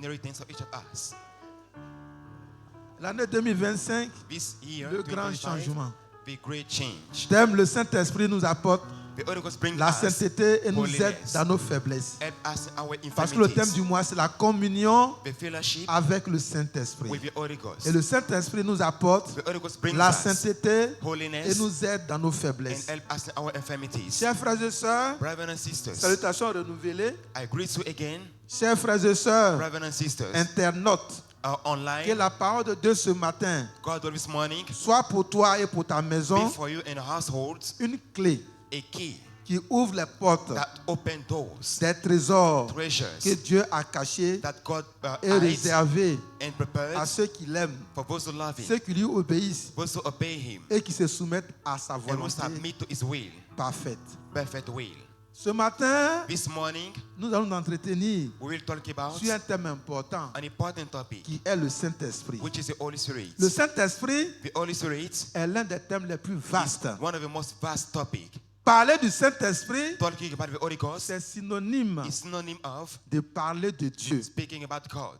inheritance of each of us. L'année 2025, This year, le grand 2025, changement. the great change. Thème, le Saint-Esprit nous apporte The Holy Ghost brings la us sainteté et nous aide holiness. dans nos faiblesses. Help us in our Parce que le thème infirmities. du mois, c'est la communion The fellowship avec le Saint-Esprit. with the Holy Ghost. Et le Saint-Esprit nous apporte The Holy Ghost brings la us sainteté et holiness nous aide dans nos and faiblesses. help us in our infirmities. Chers frères et sœurs, Brothers and sisters, salutations renouvelées. I greet you again. Chers frères et sœurs, Brothers and sisters, internautes, que online, la parole de Dieu ce matin God will this morning soit pour toi et pour ta be maison for you in households une clé a key qui ouvre les portes that open doors, des trésors que treasures Dieu a cachés that God et hides réservés and à prepared ceux qui l'aiment, for those who love ceux Him, qui lui obéissent those who obey Him, et qui se soumettent à sa and who volonté submit to His will, parfaite. perfect will. Ce matin, This morning, nous allons nous entretenir we will talk about sur un thème important an important topic, qui est le Saint-Esprit. which is the Holy Spirit. Le Saint-Esprit The Holy Spirit est l'un des thèmes les plus vastes. is one of the most vast topics. Parler du Saint-Esprit, Talking about the Holy Ghost c'est synonyme is synonym of de parler de Dieu. speaking about God.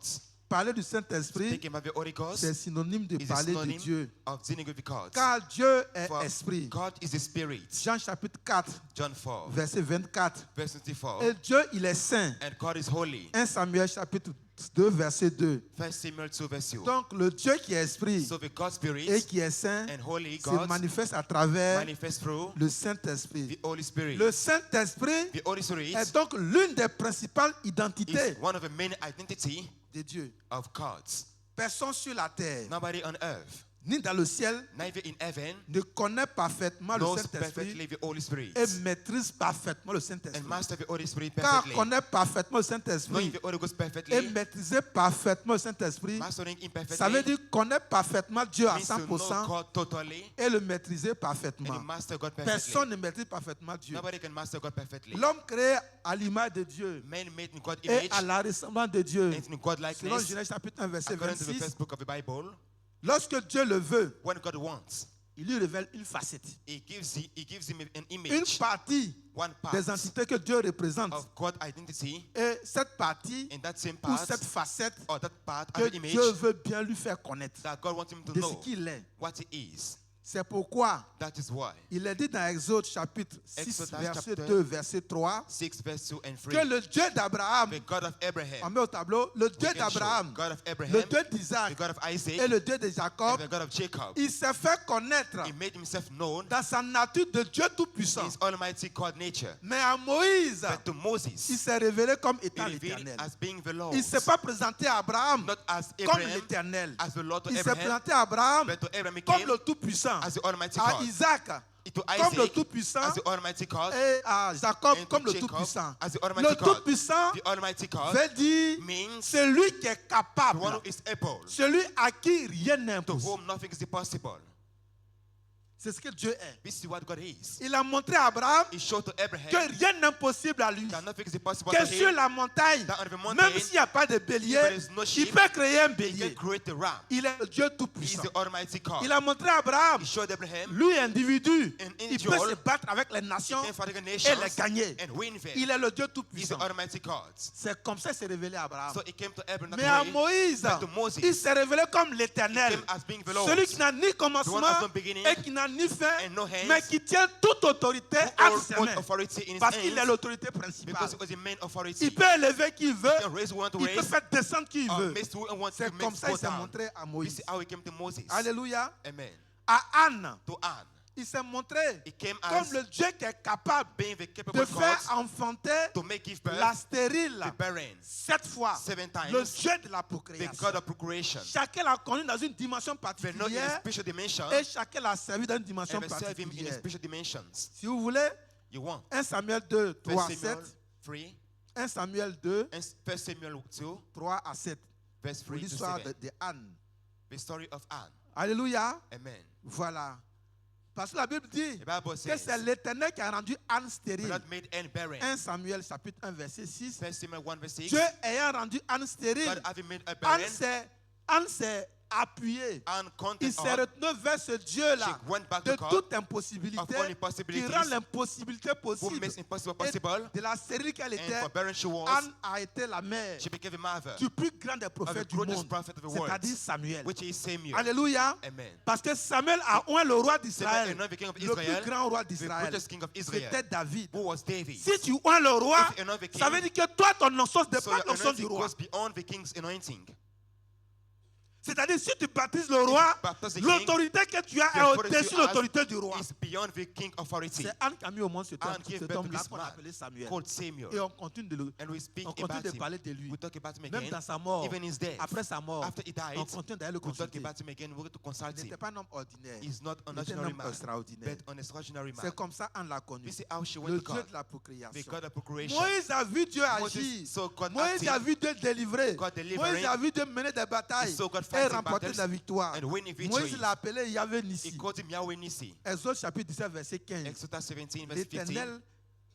Parler du Saint-Esprit, Speaking about the Holy Ghost c'est synonyme de is a parler de synonym Dieu. of dealing with God. Car Dieu est For esprit. God is the Spirit. Jean chapitre 4, John 4, verset 24. verse 24. Et Dieu, il est saint. And God is holy. 1 Samuel chapitre 2, verset 2. 1 Samuel 2, verse 2. Donc le Dieu qui est esprit So the God Spirit et qui est saint and holy se God manifeste à travers manifest through le Saint-Esprit. the Holy Spirit. Le Saint-Esprit The Holy Spirit est donc l'une des principales is identités one of the main identity de Dieu. of God. Personne sur la terre, Nobody on earth, ni dans le ciel, neither in heaven, ne connaît parfaitement le knows Saint-Esprit perfectly the Holy Spirit et maîtrise parfaitement le and Saint-Esprit. master the Holy Spirit Car perfectly. connaître parfaitement le Knowing Saint-Esprit the Holy Ghost et perfectly, maîtriser parfaitement le Saint-Esprit, mastering him ça veut perfectly, dire connaître parfaitement Dieu à means to know 100% God totally et le maîtriser and parfaitement. to master God Personne perfectly. ne maîtrise parfaitement Dieu. Nobody can master God perfectly. L'homme créé à l'image de Dieu Man made in God's et image à la ressemblance de Dieu. and in God Selon likeness, Genèse chapitre 1, verset according to the 26, first book of the Bible, lorsque Dieu le veut, when God wants, il lui révèle une facette, He gives him an une image, partie one part des entités que Dieu représente. of God identity, Et cette partie and that same ou part cette facette or that part que of the image Dieu veut bien lui faire connaître that God wants him to de ce know qu'il est. what He is. C'est pourquoi That is why il est dit dans Exode chapitre 6, Exodus verset chapter 2, verset 3, 6 verse 2 and 3. que le Dieu d'Abraham, The God of on Abraham, met au tableau, le Dieu we can show d'Abraham, God of le Abraham, Dieu the d'Isaac God of Isaac, et le Dieu de and Jacob, the God of Jacob. il s'est fait connaître He made himself known dans sa nature de Dieu Tout-Puissant. His almighty God nature. Mais à Moïse, But to il Moses, s'est révélé comme He étant revealed l'Éternel. as being the Lord, Il ne s'est pas présenté à Abraham not as comme Abraham, l'Éternel. as the Lord to Il s'est Abraham, présenté à Abraham but to Abraham he comme came le Tout-Puissant, as the almighty à God, Isaac to comme le Isaac Tout-Puissant as the almighty God, et à Jacob and comme to le Jacob Tout-Puissant. as the Le almighty God. Tout-Puissant The almighty God veut dire means celui qui est the capable, one who is able, celui à qui rien to n'impose. whom nothing is impossible. C'est ce que Dieu est. This is what God is. Il a montré à Abraham He showed to Abraham que rien n'est impossible à lui. that nothing is impossible Que to sur him, la montagne, that on the mountain, même s'il n'y a pas de bélier, if there is no il sheep, peut créer un he bélier. can create a ram. Il est le Dieu He is Tout-Puissant. the almighty God. Il a montré à Abraham, He showed Abraham lui individu, an il peut individual se battre avec les nations in fighting et les nations gagner. and win them. Il est le Dieu He's the Tout-Puissant. almighty God. C'est comme ça qu'il s'est révélé à Abraham. So he came to Abraham Mais à that way, Moïse, but to Moses, il s'est révélé comme l'Éternel. came as being the Lord, Celui qui n'a ni the one commencement has no beginning et qui n'a ni fin, and no hands, mais qui tient toute autorité who à holds ses all mains. authority in his Parce qu'il est hands, l'autorité principale. because he was the main authority. Il peut élever qui veut, He can raise who he wants to il peut raise, faire descendre qui or veut. miss who he wants to C'est comme make ça qu'il go s'est down. montré à This Moïse. is how he came to Moses. Alléluia. Amen. À Anne, To Anne, il s'est montré he came comme as le Dieu qui est capable being the de capable faire God enfanter to make give birth, la stérile the barren, 7 fois. 7 Le times, Dieu de la the procréation. God of procreation. Chacun l'a connu dans une dimension But not in a particulière special dimension, et chacun l'a servi dans une dimension and serve him in particulière. special dimensions. Si vous voulez, You want 1 Samuel 2, 3 à 1 7. Samuel 3, 1 Samuel 2, 1 Samuel 2, 3 à 7. verse Pour 3 to l'histoire 7. de Anne. The story of Anne. Alléluia. Amen. Voilà. Parce que la Bible dit The Bible que says, c'est l'Éternel qui a rendu Anne stérile. God made Anne barren. 1 Samuel chapitre 1 verset 6. 1 Samuel 1 verse 6. Dieu ayant rendu Anne stérile, God having made her Anne barren, Anne s'est appuyée. And Il counted s'est on. retourné vers ce Dieu-là She went back de to God toute impossibilité of all qui impossibilities, rend l'impossibilité who possible. makes impossible Et possible. de la série qu'elle And était, for barren she was, Anne a été la mère she became a mother du plus grand des of the prophètes du greatest monde, prophet of the world, c'est-à-dire Samuel. which is Samuel. Alléluia. Amen. Parce que Samuel a oint le roi Samuel d'Israël, anointed the king of le Israel, plus grand roi the d'Israël. greatest king of Israel, C'était David. who was David. Si tu oins le roi, If you anoint the ça king, veut dire que toi, ton onction ne so pas your l'onction du anointing roi. goes beyond the king's anointing. C'est-à-dire, si tu baptises le roi, baptize the king, l'autorité que tu as the est authority au-dessus de you l'autorité du roi. Is beyond the king authority. C'est Anne qui a mis au monde cet Anne gave cet birth to homme-là this qu'on man appelait Samuel. called Samuel. Et on continue And we speak on continue about de parler him. de lui. We talk about him Même again. dans sa mort, Even his death. après sa mort, After he died, on continue d'aller le we talk consulter. about him again. We're going to Il consult him. n'était pas un homme ordinaire. He's not an Il était un ordinary homme man, extraordinaire. but an extraordinary man. C'est comme ça Anne l'a connu. You see how she went Le to Dieu God, de la the procréation. God of procreation. Moïse a vu Dieu Moses agir. saw God Moïse a acting, vu Dieu délivrer. God delivering. Moïse a vu Dieu mener des batailles He saw God et fighting remporter battles la victoire. and winning victories. Moïse l'a appelé Yahvé He Nissi. called him Yahweh Nissi. Exode chapitre 17, verset 15. Exodus 17, verse 15.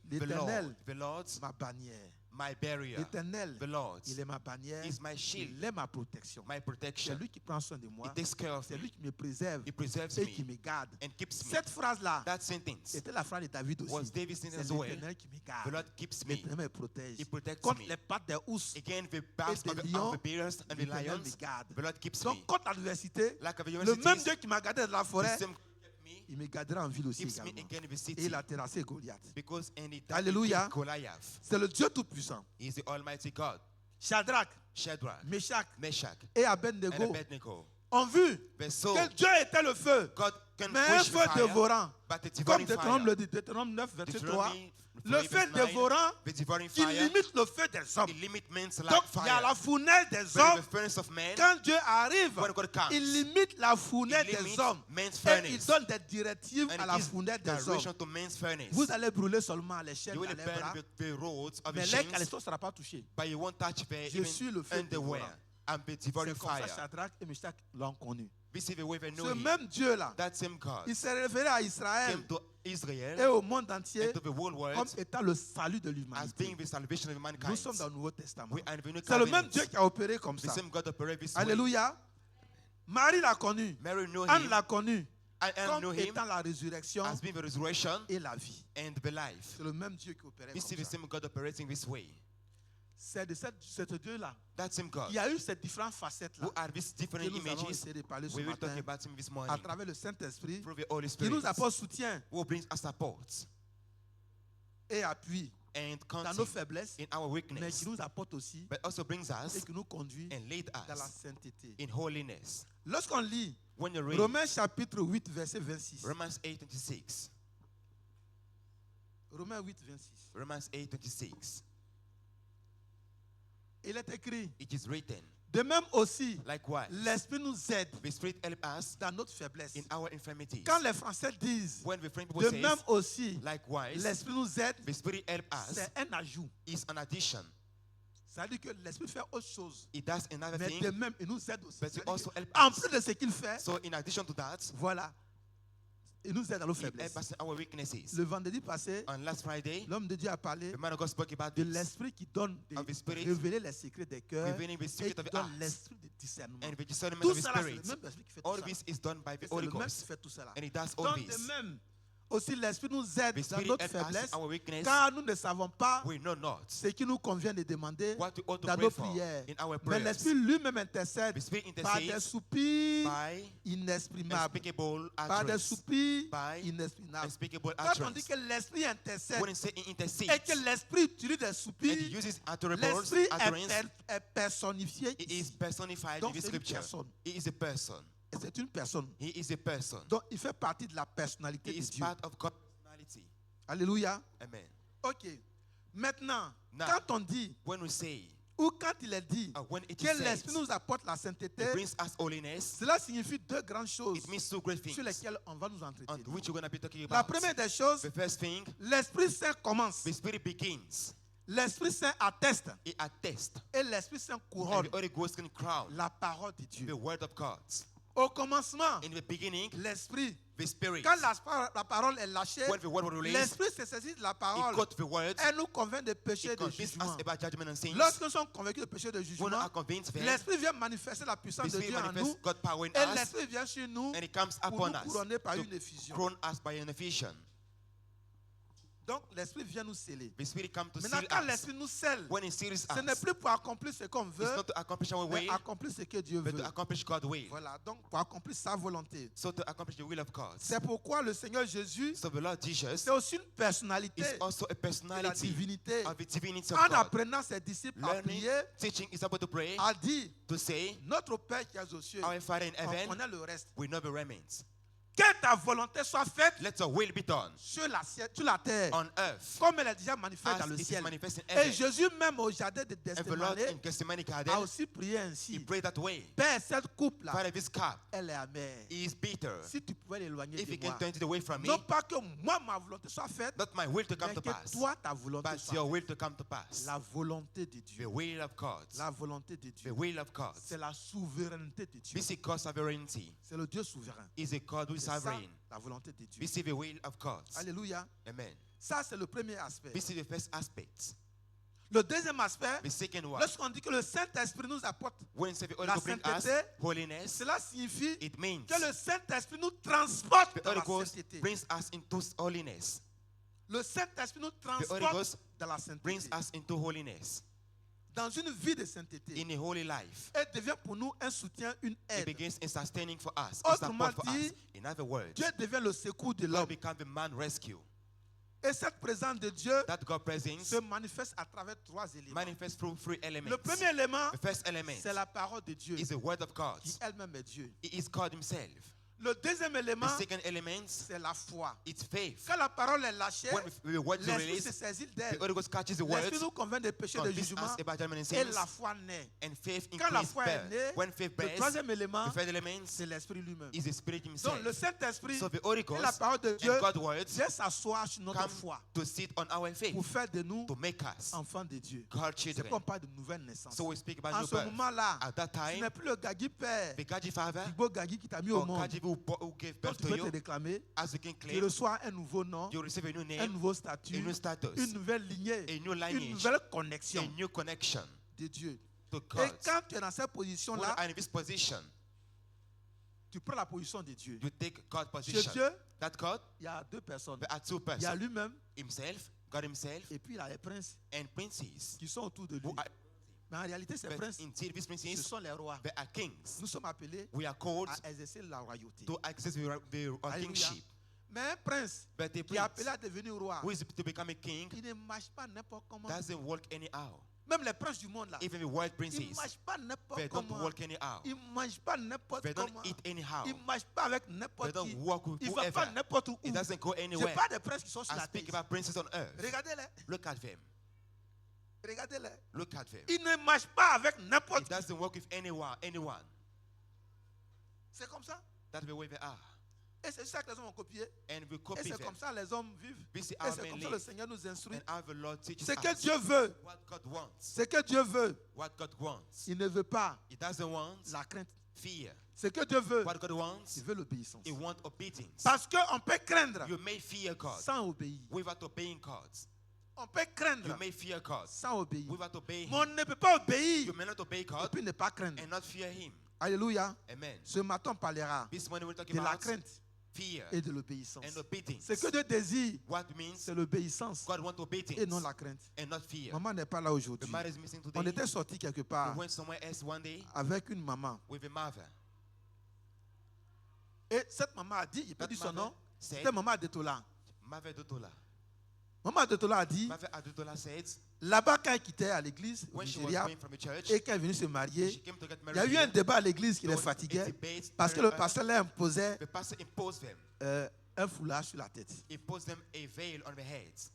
L'Éternel, The Lord, ma bannière. my barrier. L'Éternel, The Lord il est ma bannière. is my shield, Il est ma protection. my C'est protection. lui qui prend soin de moi. He takes care of C'est me. lui qui me préserve He preserves et qui me me garde. and keeps me. Cette phrase-là That sentence était la phrase de David was aussi. David's sentence C'est as well. l'Éternel qui me The garde. Lord keeps me. L'Éternel me protège. He protects Contre me les pattes des ours, against the backs des of lions, the bears and the l'Éternel lions. me garde. The Lord keeps Donc, me. contre l'adversité, Like of le même universities, Dieu qui m'a gardé dans la the forêt, same God kept me, il me gardera en ville aussi keeps me également. again in the Et city. il a terrassé Goliath. Because in the Alléluia. Goliath, C'est le Dieu Tout-Puissant. he is the Almighty God. Shadrach, Shadrach, Meshach Meshach, et and Abednego Abednego. ont vu They saw que Dieu était le feu, God can mais un quench feu the fire, dévorant. but a Comme devouring Deutéronome fire. le dit, Deutéronome 9, verset 3. Deuteronomy Le 3, feu verse 9, dévorant, the devouring il fire, limite le feu des hommes. it limits men's Donc, like il y a la fire. fournaise des But hommes. in the furnace of men, Quand Dieu arrive, when God comes, il limite la fournaise it des limits hommes. men's Et il furnace. donne des directives And à it la gives fournaise des hommes. direction to men's furnace. Vous allez brûler seulement à l'échelle You dans will les burn bras, the roads of the mais les chains, caleçons ne seront pas touchés. but you won't touch the Je suis le feu even underwear dévorant. and the devouring C'est comme ça fire. Shadrach et Meshach l'ont connu. This is the way they know Ce him. même Dieu-là, That same God il s'est référé à Israël came to et Israel au monde entier and to the whole comme world étant le salut de as l'humanité. being the salvation of Nous mankind. sommes dans le Nouveau Testament. We are in the New C'est le même Covenant. Dieu qui a opéré comme The ça. same God operates this way. Alléluia. Marie l'a connu. Mary knew Anne him. l'a connu I knew comme him étant la résurrection as being the resurrection et la vie. and the life. C'est le même Dieu qui opérait This is comme the ça. same God operating this way. C'est de ce Dieu-là. That same God Il y a eu ces différentes facettes-là who had these que different nous allons images. essayer de parler ce We will matin talk about him this à morning travers le Saint-Esprit through the Holy qui Spirit, nous apporte soutien who brings us support et appui and dans nos counsel faiblesses, in our mais weakness, qui nous apporte aussi but also brings et us qui nous conduit and lead dans la us sainteté. in holiness. Lorsqu'on lit When you read Romains chapitre 8, verset 26. Romans 8:26, Romains 8, 26. Romans 8:26, Il est écrit, it is written, de même aussi, likewise, l'Esprit nous aide the Spirit help us dans notre faiblesse. in our infirmities. Quand les Français disent, When the French people de say, même aussi, likewise, l'Esprit nous aide, the Spirit help us c'est un ajout. is an addition. Ça veut dire que l'Esprit fait autre chose. It does another Mais thing, de même, il nous aide aussi. but Ça it veut also dire help que, en us. plus de ce qu'il fait, So in addition to that, voilà, il nous aide dans nos it faiblesses. helps us in our weaknesses. Le vendredi passé, On last Friday, l'homme de Dieu a parlé the man of God spoke about de this, l'Esprit qui donne de of the Spirit, révéler les secrets des cœurs revealing the et secret qui of the donne heart l'Esprit de discernement. and the discernment Tout of the ça, là, c'est Spirit. le même Esprit qui fait tout All ça. this is done by the C'est Holy le même qui Ghost, fait tout cela. and He does all Donc, de this. même, aussi l'Esprit nous aide The dans Spirit notre helps us faiblesse, in our weakness. car nous ne savons pas We know not ce qu'il nous convient de demander what we ought to dans pray nos for prières. in our Mais prayers. l'Esprit lui-même intercède The Spirit par des intercedes soupirs by inexprimables. unspeakable Par des utterance. soupirs By inexprimables. Unspeakable Quand on dit utterance. que l'Esprit intercède When He say He et intercedes que l'Esprit utilise des and He soupirs, uses utterable l'Esprit utterance, est personnifié. He is personified Donc, in the c'est une Scripture. personne. He is a person. Et c'est une personne. He is a person. Donc, il fait partie de la personnalité He de is Dieu. part of God's personality. Alléluia. Amen. Ok. Maintenant, Now, quand on dit, when we say, ou quand il est dit, when it que is said, l'Esprit nous apporte la it sainteté, brings us holiness, cela signifie deux grandes choses it means two great things sur lesquelles on va nous on entretenir. which we're going to be talking La about. première des choses, The first thing, l'Esprit Saint commence. the Spirit begins. L'Esprit Saint atteste. It attests. Et l'Esprit Saint And couronne the Holy Ghost can crown la parole de Dieu. the word of God. Au commencement, In the beginning, l'esprit. the spirit. Quand la parole est lâchée, When the word was released, l'esprit se saisit de la it parole. got the word. Elle nous convainc de péché et It de convinces us jugement. about judgment and sins. Lorsque nous sommes convaincus de péché et de When we jugement, are convinced, then l'esprit vient manifester la the puissance de spirit Dieu en nous. manifests God's power in Et us, l'esprit vient sur nous and it comes pour upon nous us couronner par to une effusion. crown us by an effusion. Donc l'esprit vient nous sceller. The spirit comes to Maintenant, seal quand us. l'esprit nous scelle, When it seals ce n'est us, plus pour accomplir ce qu'on it's veut, not to accomplish our mais way, accomplir ce que Dieu but veut. to accomplish God's will. Voilà, donc pour accomplir sa volonté. So to accomplish the will of God. C'est pourquoi le Seigneur Jésus, So the Lord Jesus c'est aussi une personnalité is also a de la personality divinité. of the divinity of En God. apprenant ses disciples à Learning, prier, teaching is able to pray, a dit, to say, notre Père qui est aux cieux, Our Father in on heaven, connaît le reste. we know the remains. Que ta volonté soit faite Let your will be done sur la terre, on earth comme elle est déjà manifeste dans as le it is ciel. manifest in Et heaven. Jésus, même au jardin de And the Lord Gethsemane, in Gethsemane a Garden, aussi prié he ainsi. prayed that way. Père, cette coupe-là, Father, this cup elle est amère. is bitter. Si tu pouvais l'éloigner If you de can moi. turn it away from me, Non pas que moi, ma volonté soit faite, not my will to come mais to que pass, toi, ta volonté but soit your faite. will to come to pass. La volonté de The Dieu. will of God. La volonté de The Dieu. will of God. C'est la souveraineté de Dieu. This is God's sovereignty. C'est le Dieu souverain. Is a God who is C'est ça, sovereign. la volonté de Dieu. This is the will of God. Alléluia. Amen. Ça, c'est le premier aspect. This is the first aspect. Le deuxième aspect, The second one, lorsqu'on dit que le Saint-Esprit nous apporte, when the Holy la Ghost brings us sainteté, holiness, cela signifie it means que le Saint-Esprit nous transporte the dans Holy la Ghost sainteté. brings us into holiness. Le Saint-Esprit nous Holy transporte Ghost dans la brings sainteté. us into holiness. Dans une vie de sainteté. In a holy life, Elle devient pour nous un soutien, une it aide. begins in sustaining for us, in Autrement support for us. dit, In other words, Dieu devient le secours de God l'homme. becomes the man rescue. Et cette présence de Dieu That God presence se manifeste à travers trois éléments. manifests through three elements. Le premier élément, The first element c'est la parole de Dieu, is the word of God. qui elle-même est Dieu. It is God himself. Le deuxième élément, The second element, c'est la foi. it's faith. Quand la parole est lâchée, When the word is l'esprit se released, saisit the d'elle. Holy Ghost catches the word, L'esprit nous convainc des péchés de convinces jugement us about judgment and et sins, la foi naît. and faith Quand la increases foi est birth. née, When faith le births, troisième élément, the third element c'est l'esprit lui-même. is the Spirit Donc himself. le Saint-Esprit So the Holy et la Ghost parole de Dieu and God's words vient s'asseoir sur notre come foi to sit on our faith, pour faire de nous to make us enfants de Dieu. God's C'est children. qu'on parle de nouvelle naissance. So we speak about En new ce birth. moment-là, At that ce time, n'est plus le Gagi Père, the Gaji Father Igbo Gagi qui t'a mis au or monde. Gaji who gave Donc birth tu to peux te you, réclamer. as you can Tu claim, reçois un nouveau nom, you receive a new un name, nouveau a statut, new status, une nouvelle lignée, a new une lineage, nouvelle a connexion new connection de Dieu. to Et God. quand tu es dans cette When position-là, you are in this position, tu prends la position de Dieu. you take God's Chez position. Dieu, That God, il y a deux personnes. there are two Il y a persons, lui-même himself, God himself, et puis il y a les princes and princes. qui sont autour de lui. Who are, Mais en réalité, ces but princes, indeed, these ce princes, sont les rois. they are kings. Nous sommes appelés We are called à exercer la royauté. to access the Alléluia. kingship. Mais un prince But the qui est appelé prince à devenir roi, who is to become a king il ne marche pas n'importe comment. doesn't walk anyhow. Même les princes du monde là, Even the world ils ne princes, marchent pas n'importe they don't comment. walk anyhow. Ils ne mangent pas n'importe They don't comment. eat anyhow. Ils ne marchent pas avec They n'importe don't qui. walk with Ils ne vont pas whoever. n'importe où. It doesn't go Je anywhere. parle des princes qui sont sur I la speak terre. about princes on earth. Regardez-les. Look at them. Regardez-les. Look at them. Ils ne marchent pas avec It n'importe qui. doesn't work with anyone. C'est comme ça. That's the way they are. Et c'est ça que les hommes ont copié. And we Et copy c'est them. comme ça que les hommes vivent. This is Et how c'est men comme ça que le live. Seigneur nous instruit. And how the Lord teaches Ce que us Dieu veut, what God wants. ce que Dieu veut, What God wants. il ne veut pas He doesn't want la crainte. fear. Ce que Dieu veut, What God wants, il veut l'obéissance. He wants obedience. Parce qu'on peut craindre You may fear God sans obéir. without obeying God. On peut craindre You may fear God sans obéir. without obeying Mais Him. on ne peut pas obéir You may not obey et God puis ne pas craindre. and not fear Him. Alléluia. Amen. Ce matin, on parlera This morning we're talking de la about crainte fear et de l'obéissance. and obedience. Ce que Dieu désire, What means c'est l'obéissance God wants obedience et non la crainte. and not fear. Maman n'est pas là The aujourd'hui. mother is missing On today. était sorti quelque We part went somewhere else one day avec une maman. with a mother. Et cette maman a dit, il peut That dire son mother nom, said, c'était maman Adetola. Mother Dotola. Maman Adetola a dit, Mother Adotola said, là-bas quand elle quittait à l'église au when she was Nigeria going from a church, et qu'elle est venue se she marier, came to get il y a married eu un here. débat à l'église qui There les was a fatiguait debate parce que very le bad. pasteur leur imposait The pastor imposed them. un foulard sur la tête. He imposed them a veil on their heads.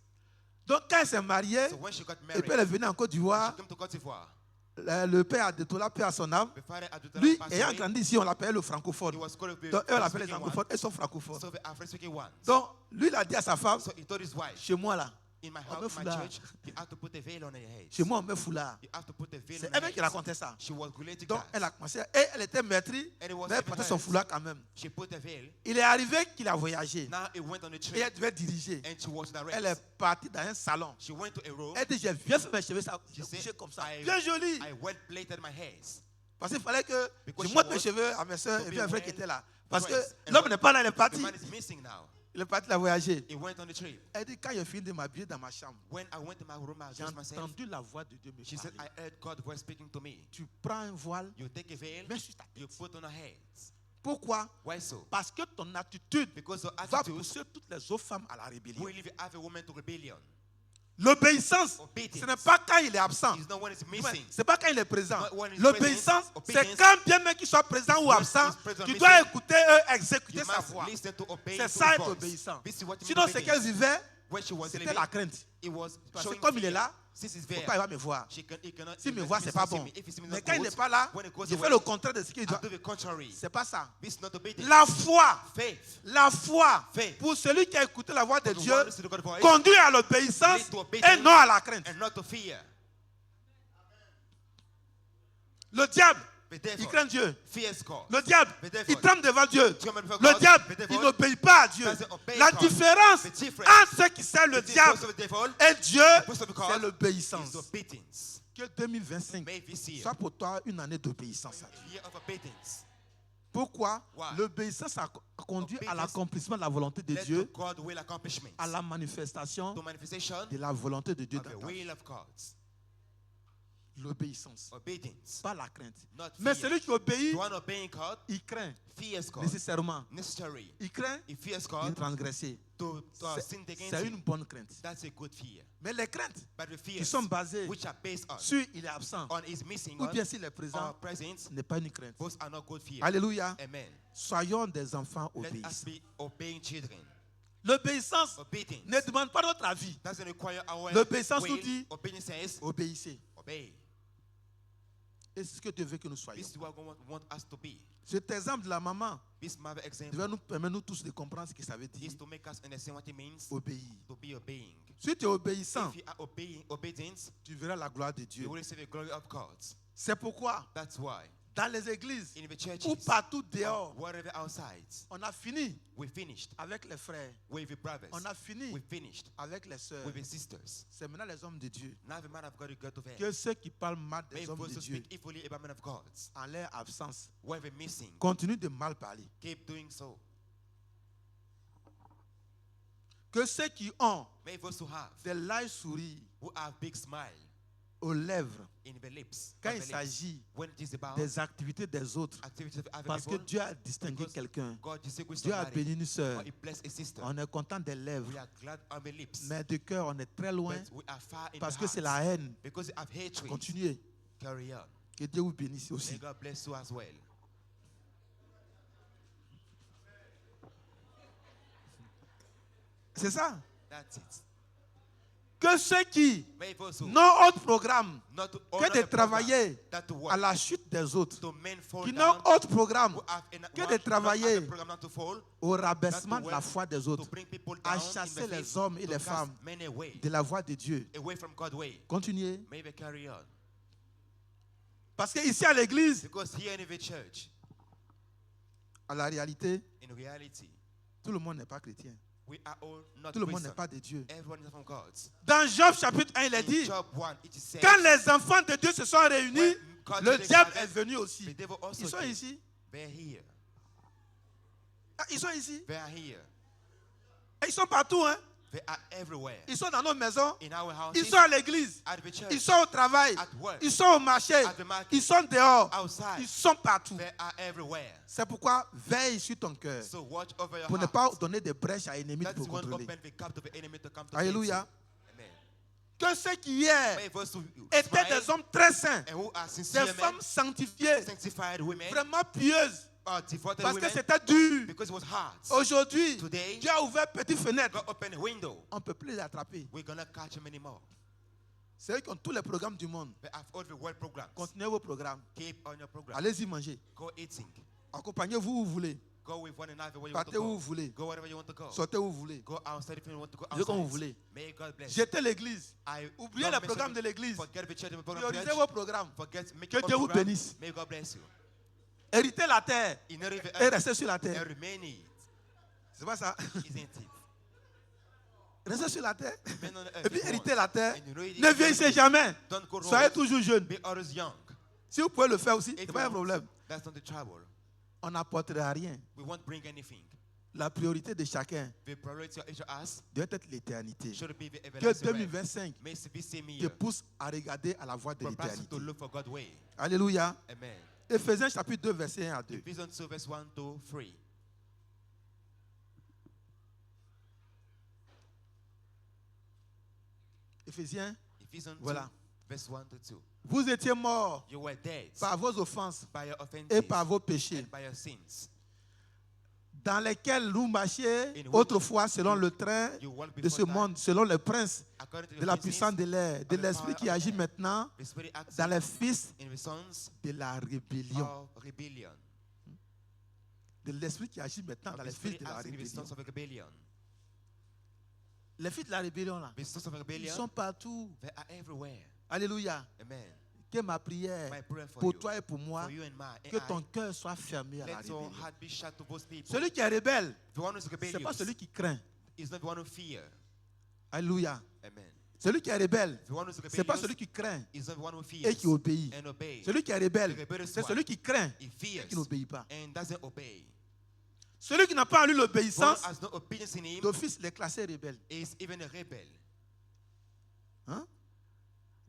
Donc quand elle s'est mariée, So when she got et married, puis elle est venue en Côte she d'Ivoire, came to Côte d'Ivoire. le père Adetola, paix à son âme, The father Adotola lui, passed ayant away. grandi ici, on l'appelait le He francophone. was called the Donc eux, on l'appelle les French-speaking anglophones, one. eux sont francophones. So the French-speaking ones. Donc lui, il a dit à sa femme, So he told his wife, chez moi là, In my On met house, my foulard. church, you have to put a veil on your head. Chez moi, on met foulard. You have to put a veil C'est on your elle-même qui head. racontait ça. She was related Donc, to elle that. a commencé. Et elle était maîtrise, And it was mais elle portait son hypnotized. foulard quand même. She put a veil. Il est arrivé qu'il a voyagé. Now it went on a Et trip. elle devait diriger. And she was Elle direct. est partie dans un salon. She went to a room. Elle dit, j'ai bien fait mes cheveux, ça, j'ai She said, couché comme ça. I- Bien joli. I well plaited my hairs. Parce qu'il fallait que Because je she montre mes was cheveux à mes soeurs to et be puis un frère qui well était là. Parce que dressed. And l'homme when- n'est pas là, il est The parti. man is missing now. Il est parti, il a voyagé. He went on the trip. Elle dit, quand j'ai fini de m'habiller dans ma chambre, When I went to my room, I j'ai dressed myself. entendu la voix de Dieu me She said, parler. I heard God's voice speaking to me. Tu prends un voile, You take a veil, mets sur ta you tête. put on your heads. Pourquoi? Why so? Parce que ton attitude Because your va attitude pousser toutes les autres femmes à la rébellion. will leave every woman to rebellion. L'obéissance, Obedience. ce n'est pas quand il est absent. It's not when it's missing. C'est pas quand il est présent. Not when he's L'obéissance, present. c'est Obedience. quand bien même qu'il soit présent ou When absent, he's present, tu missing. dois écouter exécuter You sa must voix. listen to obey C'est to ça his être voice. obéissant. This is what you Sinon, mean ce qu'elle obedience. vivait, When she was c'était living, la crainte. it was Parce que showing comme il est fear. là, Since he's pourquoi il there, va me voir? he cannot, S'il he me can- voit, he c'est does pas not see bon. me. If he sees me Mais not quand il good, n'est pas là, when he goes je fais away, le contraire de ce qu'il I doit. do the contrary. C'est pas ça. This is not obedience. La foi, Faith. la foi, Faith. pour celui qui a écouté la voix de For the Dieu, one who listens to God's voice conduit à l'obéissance leads to obedience et non à la crainte. and not to fear. Le diable, The il devil craint Dieu. fears God. Le diable, The devil. il tremble devant Dieu. Tremble before Le God. diable, The devil il n'obéit pas à Dieu. doesn't obey La God. différence The difference entre ceux qui servent le between diable those of the devil et Dieu, and those of God c'est l'obéissance. is obedience. Que 2025 May this year soit pour toi une année d'obéissance. a year of obedience. Pourquoi? Why? L'obéissance a conduit à Obedience l'accomplissement de la volonté de Let Dieu, to God will accomplishments. à la manifestation To manifestation de la volonté de Dieu of dans the ta vie. will of God. L'obéissance, Obedience. pas la crainte. Not Mais fear. celui qui obéit, The one obeying God il craint fears God. nécessairement. Necessary. Il craint He fears de God transgresser. to sin against C'est une him. bonne crainte. That's a good fear. Mais les craintes But the qui fears sont basées which are based sur il est absent on his missing ou on bien s'il est or présent, present, ce n'est pas une crainte. those are not good fears. Alléluia. Amen. Soyons des enfants Let us obéissants. be obeying children. L'obéissance Obedience ne demande pas notre avis. doesn't require our L'obéissance will. nous dit- Obedience says Obéissez. obey. Et c'est ce que Dieu veut que nous soyons. This is what God want us to be. Cet exemple de la maman This mother devait example nous permettre nous tous de comprendre ce que ça veut dire. is to make us understand what it means Obéir. to be obeying. Si tu es obéissant, If you are obeying obedience, tu verras la gloire de Dieu. you will receive the glory of God. C'est pourquoi, That's why dans les églises in the churches ou partout or dehors, wherever outside, on a fini we finished avec les frères. with the brothers. On a fini We finished avec les sœurs. with the sisters. C'est maintenant les hommes de Dieu. Now the man of God will go to them. Que ceux qui parlent mal May des hommes those de who Dieu speak evilly about men of God, en leur absence when they're missing, continuent de mal parler. keep doing so. Que ceux qui ont May those who have, des lèvres sourires who have big smile aux lèvres, in the lips, quand on il the lips, s'agit when it is about des activités des autres, activities of other parce que people, Dieu a distingué because quelqu'un, God distinguished Dieu a somebody, béni une sœur, or He blessed a sister. on est content des lèvres, We are glad on the lips, mais de cœur, on est très loin but we are far in parce the que c'est heart. la haine. Because you have hatred. Continuez. Carry on. Que Dieu vous bénisse May aussi. God bless you as well. C'est ça. That's it. Que ceux qui May those who n'ont autre programme not to que honor de the program, travailler that to à work, la chute des autres, to men fall qui down, n'ont autre programme who have que one, de not travailler have a program not to fall, au rabaissement that to de la work, foi des to autres, bring people à down chasser in the les faith, hommes et to les cast femmes men away, de la voie de Dieu. away from God's way. Continuez. May they carry on. Parce que ici à l'église, Because here in the church, à la réalité, in reality, tout le monde n'est pas chrétien. we are all not Tout le monde n'est Christians. pas de Dieu. Everyone is from God. Dans Job chapitre 1, il est In dit, Job 1, it is said, quand les enfants de Dieu se sont réunis, when God le together diable gathered, est venu the aussi. devil also Ils sont came. ici. They're here. Ah, ils sont ici. They are here. Et ils sont partout. Hein. They are everywhere. Ils sont dans nos maisons. In our houses, Ils sont à l'église. at the church, Ils sont au travail. at work, Ils sont au marché. at the market, Ils sont dehors. outside. Ils sont partout. They are everywhere. C'est pourquoi veille sur ton cœur So watch over your pour ne heart. pas donner de brèches à l'ennemi That's pour when contrôler. open the gap to the enemy to come to Alléluia. get you. Amen. Que ceux qui hier May those who étaient smile des hommes très saints, and who are sincere des men, femmes sanctifiées, sanctified women, vraiment pieuses, are devoted parce que women, c'était dur. because it was hard. Aujourd'hui, Today, Dieu a ouvert petite fenêtre. God opened a window. On ne peut plus les attraper. We're gonna catch him anymore. C'est eux qui ont tous les programmes du monde. They have all the world programs. Continuez vos programmes. Keep on your program. Allez-y manger. Go eating. Accompagnez-vous où vous voulez. Go with one another where you want to Partez où vous go. voulez. Go wherever you want to go. Sortez où vous voulez. Go outside if you want to go Faites comme vous outside. voulez. May God bless you. Jetez l'église. I Oubliez don't les mess programmes up- de l'église. Forget the church, the program Priorisez church. vos programmes. Forget, make Que your Dieu vous program. bénisse. May God bless you. Héritez la terre Inherit the et earth restez sur la and terre. remain it, C'est pas ça. isn't it? Restez sur la terre. Remain on the earth Et puis if you héritez want. la terre. And you know it- Ne vieillissez jamais. Don't go Soyez wrong. toujours jeune. Be always young. Si vous pouvez le faire aussi, If c'est you pas un want, problème. that's not the trouble. On n'apportera rien. We won't bring anything. La priorité de chacun The priority of each of us doit être l'éternité. should be the Que everlasting realm. 2025 May it be same te year. pousse à regarder à la voie de For us l'éternité. to look for God's way. Alléluia. Amen. Éphésiens chapitre 2, verset 1 à 2. Ephesians 2 verse 1 to 3. Éphésiens, Ephesians 2 Voilà. verse 1 to 2. vous étiez morts You were dead par vos offenses by your offenses et par vos péchés, and by your sins. dans lesquels nous marchions In which autrefois selon le train You walked de before ce that monde, selon le prince according to de the la principles puissance de l'air, de of the l'esprit power qui of agit air. maintenant The spirit acts dans les fils in the sons de la rébellion. of rebellion. De l'esprit qui agit maintenant Of dans the les fils spirit de la acts in the rébellion. sons of rebellion. Les fils de la rébellion, là, The sons of ils rebellion, sont partout. they are everywhere. Alléluia. Amen. Que ma prière My prayer for pour you, toi et pour moi, for you and my que and ton I, cœur soit fermé à la let your rébellion. heart be shut to those people. Celui qui est rebelle, The one who is ce n'est pas rebellious celui qui craint. is not the one who fear. Alléluia. Amen. Celui qui est rebelle, The one who is ce n'est pas rebellious celui qui craint is not the one who et fears qui obéit. and obeys. Celui qui est rebelle, The rebellious c'est one, celui qui craint he et fears qui n'obéit pas. and doesn't obey. Celui qui n'a pas en lui The one l'obéissance, who has no obedience in him d'office, il est classé rebelle. is even a rebel. Hein?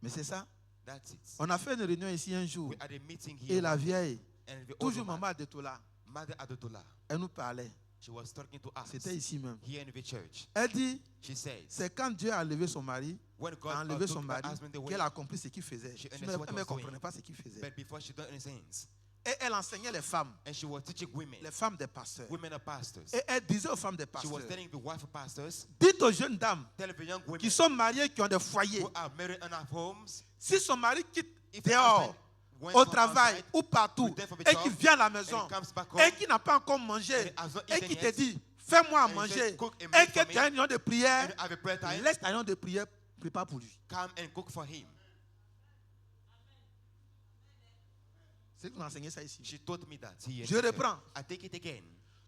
Mais c'est ça. That's it. On a fait une réunion ici un jour We had a meeting et here la vieille, and the old toujours woman, maman Adetola, Mother Adotola, elle nous parlait. she was talking to us C'était ici même. here in the church. Elle dit, She says, c'est quand Dieu a enlevé son mari, when a God enlevé son took her mari, husband away, qu'elle a compris ce qu'il faisait. She Sinon, understood what elle he ne was comprenait doing. pas ce qu'il faisait. but before she done anything, Et elle enseignait les femmes teaching women, des pasteurs. women are pastors. Et elle disait aux femmes des She was pasteurs, telling the wife of pastors, dites aux jeunes dames tell the young women qui sont mariées, qui ont des foyers, who are married and have homes, si son mari quitte if the dehors, husband went au from travail outside ou partout, return from the et job, qui vient à la and maison, he comes back home, et qui n'a pas encore mangé, and he has not et eaten qui te yet, dit, fais-moi à and he manger, says, cook a et meal que for tu as une réunion de prière, and you have a prayer time, laisse ta réunion de prière, prépare pour lui. come and cook for him. C'est qu'on a enseigné ça ici. She taught me that. Here in Je the church. reprends. I take it again.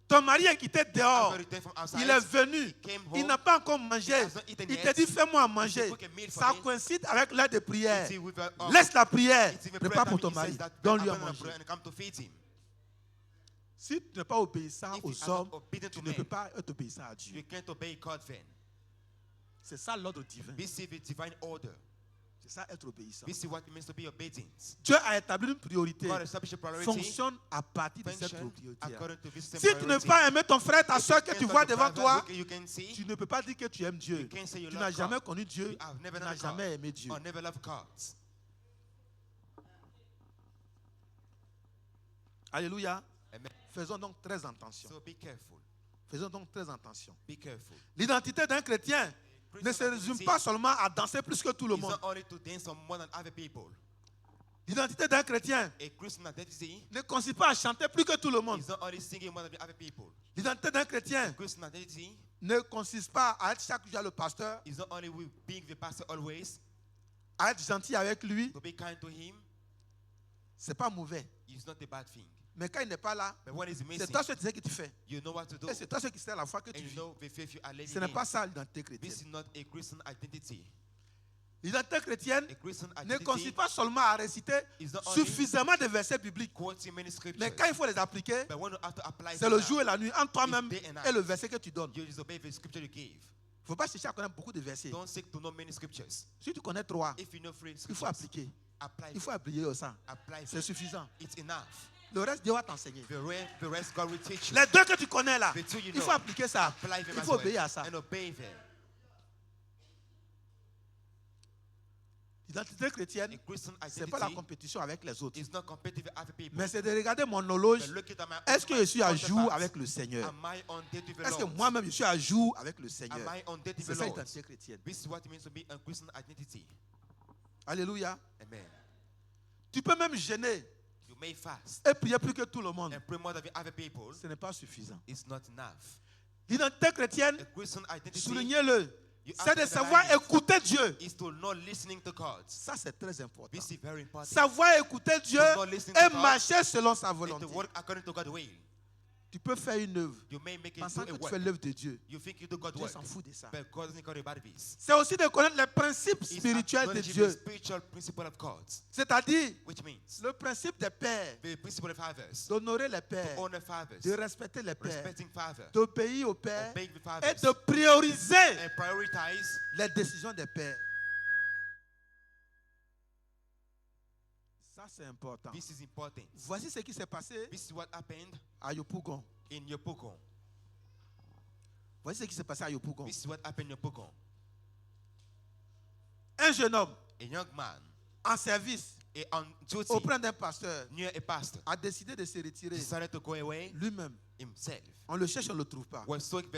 Ton mari est quitté dehors, After return from outside, il est venu, he came il home, n'a pas encore mangé, he has not eaten il te yet. dit fais-moi à manger. cook a meal for Ça me. coïncide avec l'heure de prière. It's with Laisse la prière, it's in a prépare prayer pour time, ton he says mari, that donne-lui à open and manger. pray and come to feed him. Si tu n'es pas obéissant If you aux are not hommes, obedient tu to ne peux men, pas être obéissant à Dieu. you can't obey God then. C'est ça l'ordre divin. Receive the divine order. C'est ça être obéissant. This is what it means to be obedient. Dieu a établi une priorité. God established a priority. Fonctionne à partir de cette Function priorité. according to this same Si tu ne priority. peux pas aimer ton frère, ta If soeur you que can't tu love vois your devant brother toi, who you can see, tu ne peux pas dire que tu aimes Dieu. you can't say you Tu love n'as jamais God. connu Dieu. You have never Tu known n'as jamais aimé God Dieu. or never loved God. Alléluia. Amen. Faisons donc très attention. So be careful. Faisons donc très attention. Be careful. L'identité d'un chrétien ne se résume pas seulement à danser plus que tout le It's monde. not only to dance on more than other people. L'identité d'un chrétien A Christian identity ne consiste pas à chanter plus que tout le monde. is not only singing more than the other people. L'identité d'un chrétien Christian identity ne consiste pas à être chaque jour le pasteur, is not only with being the pastor always, à être gentil avec lui. to be kind to him, C'est pas mauvais. is not a bad thing. Mais quand il n'est pas là, But when he's c'est missing, toi ce que tu sais que tu fais. you know what to do. Et c'est toi ce qui sais la foi que And tu you vis. know the faith you are living Ce n'est in. pas ça l'identité This chrétienne. is not a Christian identity. L'identité chrétienne A Christian ne identity consiste pas seulement à réciter is not only suffisamment de versets bibliques. quoting many scriptures. Mais quand il faut les appliquer, But when you have to apply c'est le them jour et la nuit entre toi-même It's day and night. et le verset que tu donnes. you disobey the scripture you give. Il ne faut pas chercher à connaître beaucoup de versets. Don't seek to know many scriptures. Si tu connais 3, If you know three il faut scriptures, appliquer. apply Il faut appliquer au sang. apply C'est suffisant. It's enough. Le reste, Dieu va t'enseigner. The rest God will teach you. Les deux que tu connais là, The two you il faut know. appliquer ça. Apply them Il as faut well. obéir à ça. And obey them. L'identité chrétienne, A Christian ce n'est pas la identity compétition avec les autres. is not competitive with other people. Mais c'est de regarder mon horloge. But look at my Est-ce que je suis à own jour counterpart. avec le Seigneur? Am I on date with the Est-ce que Lord? moi-même je suis à jour avec le Am Seigneur? I on date with C'est the ça Lord? l'identité chrétienne. This is what it means to be a Christian identity. Alléluia. Amen. Tu peux même gêner. You You may fast et prier plus que tout le monde. and pray more than the other people. Ce n'est pas suffisant. It's not enough. L'identité chrétienne, A Christian identity soulignez-le, You c'est have de to savoir realize écouter Dieu. is to not listening to God. Ça, c'est très important. This is very important. Savoir écouter Dieu To not listen to et God marcher selon sa And volonté. to work according to God's will. Tu peux faire une œuvre You may make it pensant do que a tu work. fais l'œuvre de Dieu. You think you do God's Dieu work. s'en fout de ça. But God doesn't care about this. C'est aussi de connaître les principes It's spirituels de acknowledging the Dieu. spiritual principle of God. C'est-à-dire Which means le principe des pères, the principle of fathers. d'honorer les To pères, honor fathers. de respecter les pères, Respecting fathers. d'obéir aux pères Obeying the et fathers. de prioriser And prioritize les décisions des pères. Ça, c'est important. This is important. Voici ce qui s'est passé This is what happened à Yopougon. in Yopougon. Voici ce qui s'est passé à Yopougon. This is what happened in Yopougon. Un jeune homme A young man en service on duty auprès d'un pasteur near a pastor a décidé de se retirer decided to go away lui-même. himself. On le cherche, on ne le trouve pas. Was so him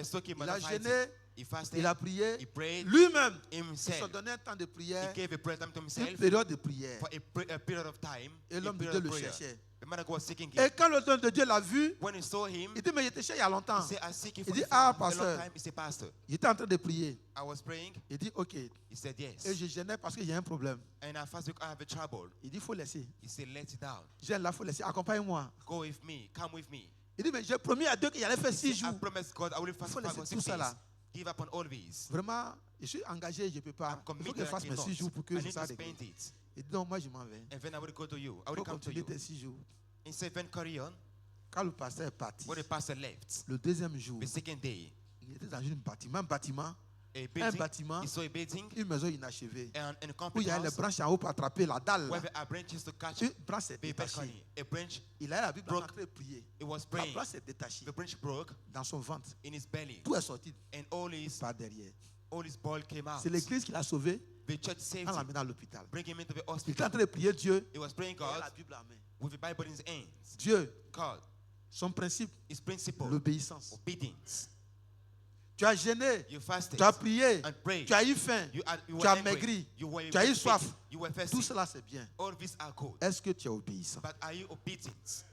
Il a jeûné, He fasted. il a prié. He prayed Lui-même, il himself. se donnait un temps de He prière, gave a prayer time to une himself période de prière. for a period of time. Et A l'homme de period Dieu of le prayer. cherchait. The man was seeking Et him. quand l'homme de Dieu l'a vu, When he saw him, il dit, mais je te cherche il y a longtemps. he said, I seek you Il for dit, a ah, long pasteur. time. He said, Pastor, Il était en train de prier. I was praying. Il dit, ok. He said, Et yes. je gênais parce qu'il y a un problème. And I fasted because I have a trouble. Il dit, il faut laisser. He said, let it down. Gêne là, il faut laisser. Accompagne-moi. Go with me. Come with me. Il dit, mais j'ai promis à Dieu qu'il allait faire He 6 said, I jours. promised God I will fast faut for laisser 6 tout ça days. là. Give up on all these. Vraiment, je suis engagé, je ne peux pas. I'm Il faut que committed. je I fasse mes cannot. 6 jours pour que I je need to sorte spend d'église. it. Il dit, non, moi je m'en vais. And then I will go to you. I Il will faut come to continuer you. tes 6 jours. He said, then carry on. Quand le pasteur est parti, When the pastor left, le deuxième jour, the second day, il était dans un bâtiment, a un building, bâtiment, he saw a building une maison inachevée, and a où il complete y a les house branches en haut pour attraper la dalle. where Là. there are branches to catch Une branche est the détachée. balcony. A branch, Il a la Bible en broke. train de prier. it was La praying. branche est détachée The branch broke dans son ventre. in his belly, Tout est sorti and par derrière. all his ball came out. C'est l'église qui l'a sauvé The church saved en him, l'amenant à l'hôpital. bring him into the Il était en hospital. train de prier Dieu. He was praying Il a la God Bible en main. with the Bible in his hands. Dieu, God, son principe, his principle, l'obéissance. obedience. Tu as gêné, You fasted tu as prié, and prayed. tu as eu faim, You tu were as angry. maigri, You were tu as eu sick. soif. You were Tout thirsty. cela c'est bien. All these are good. Est-ce que tu es obéissant? But are you obedient?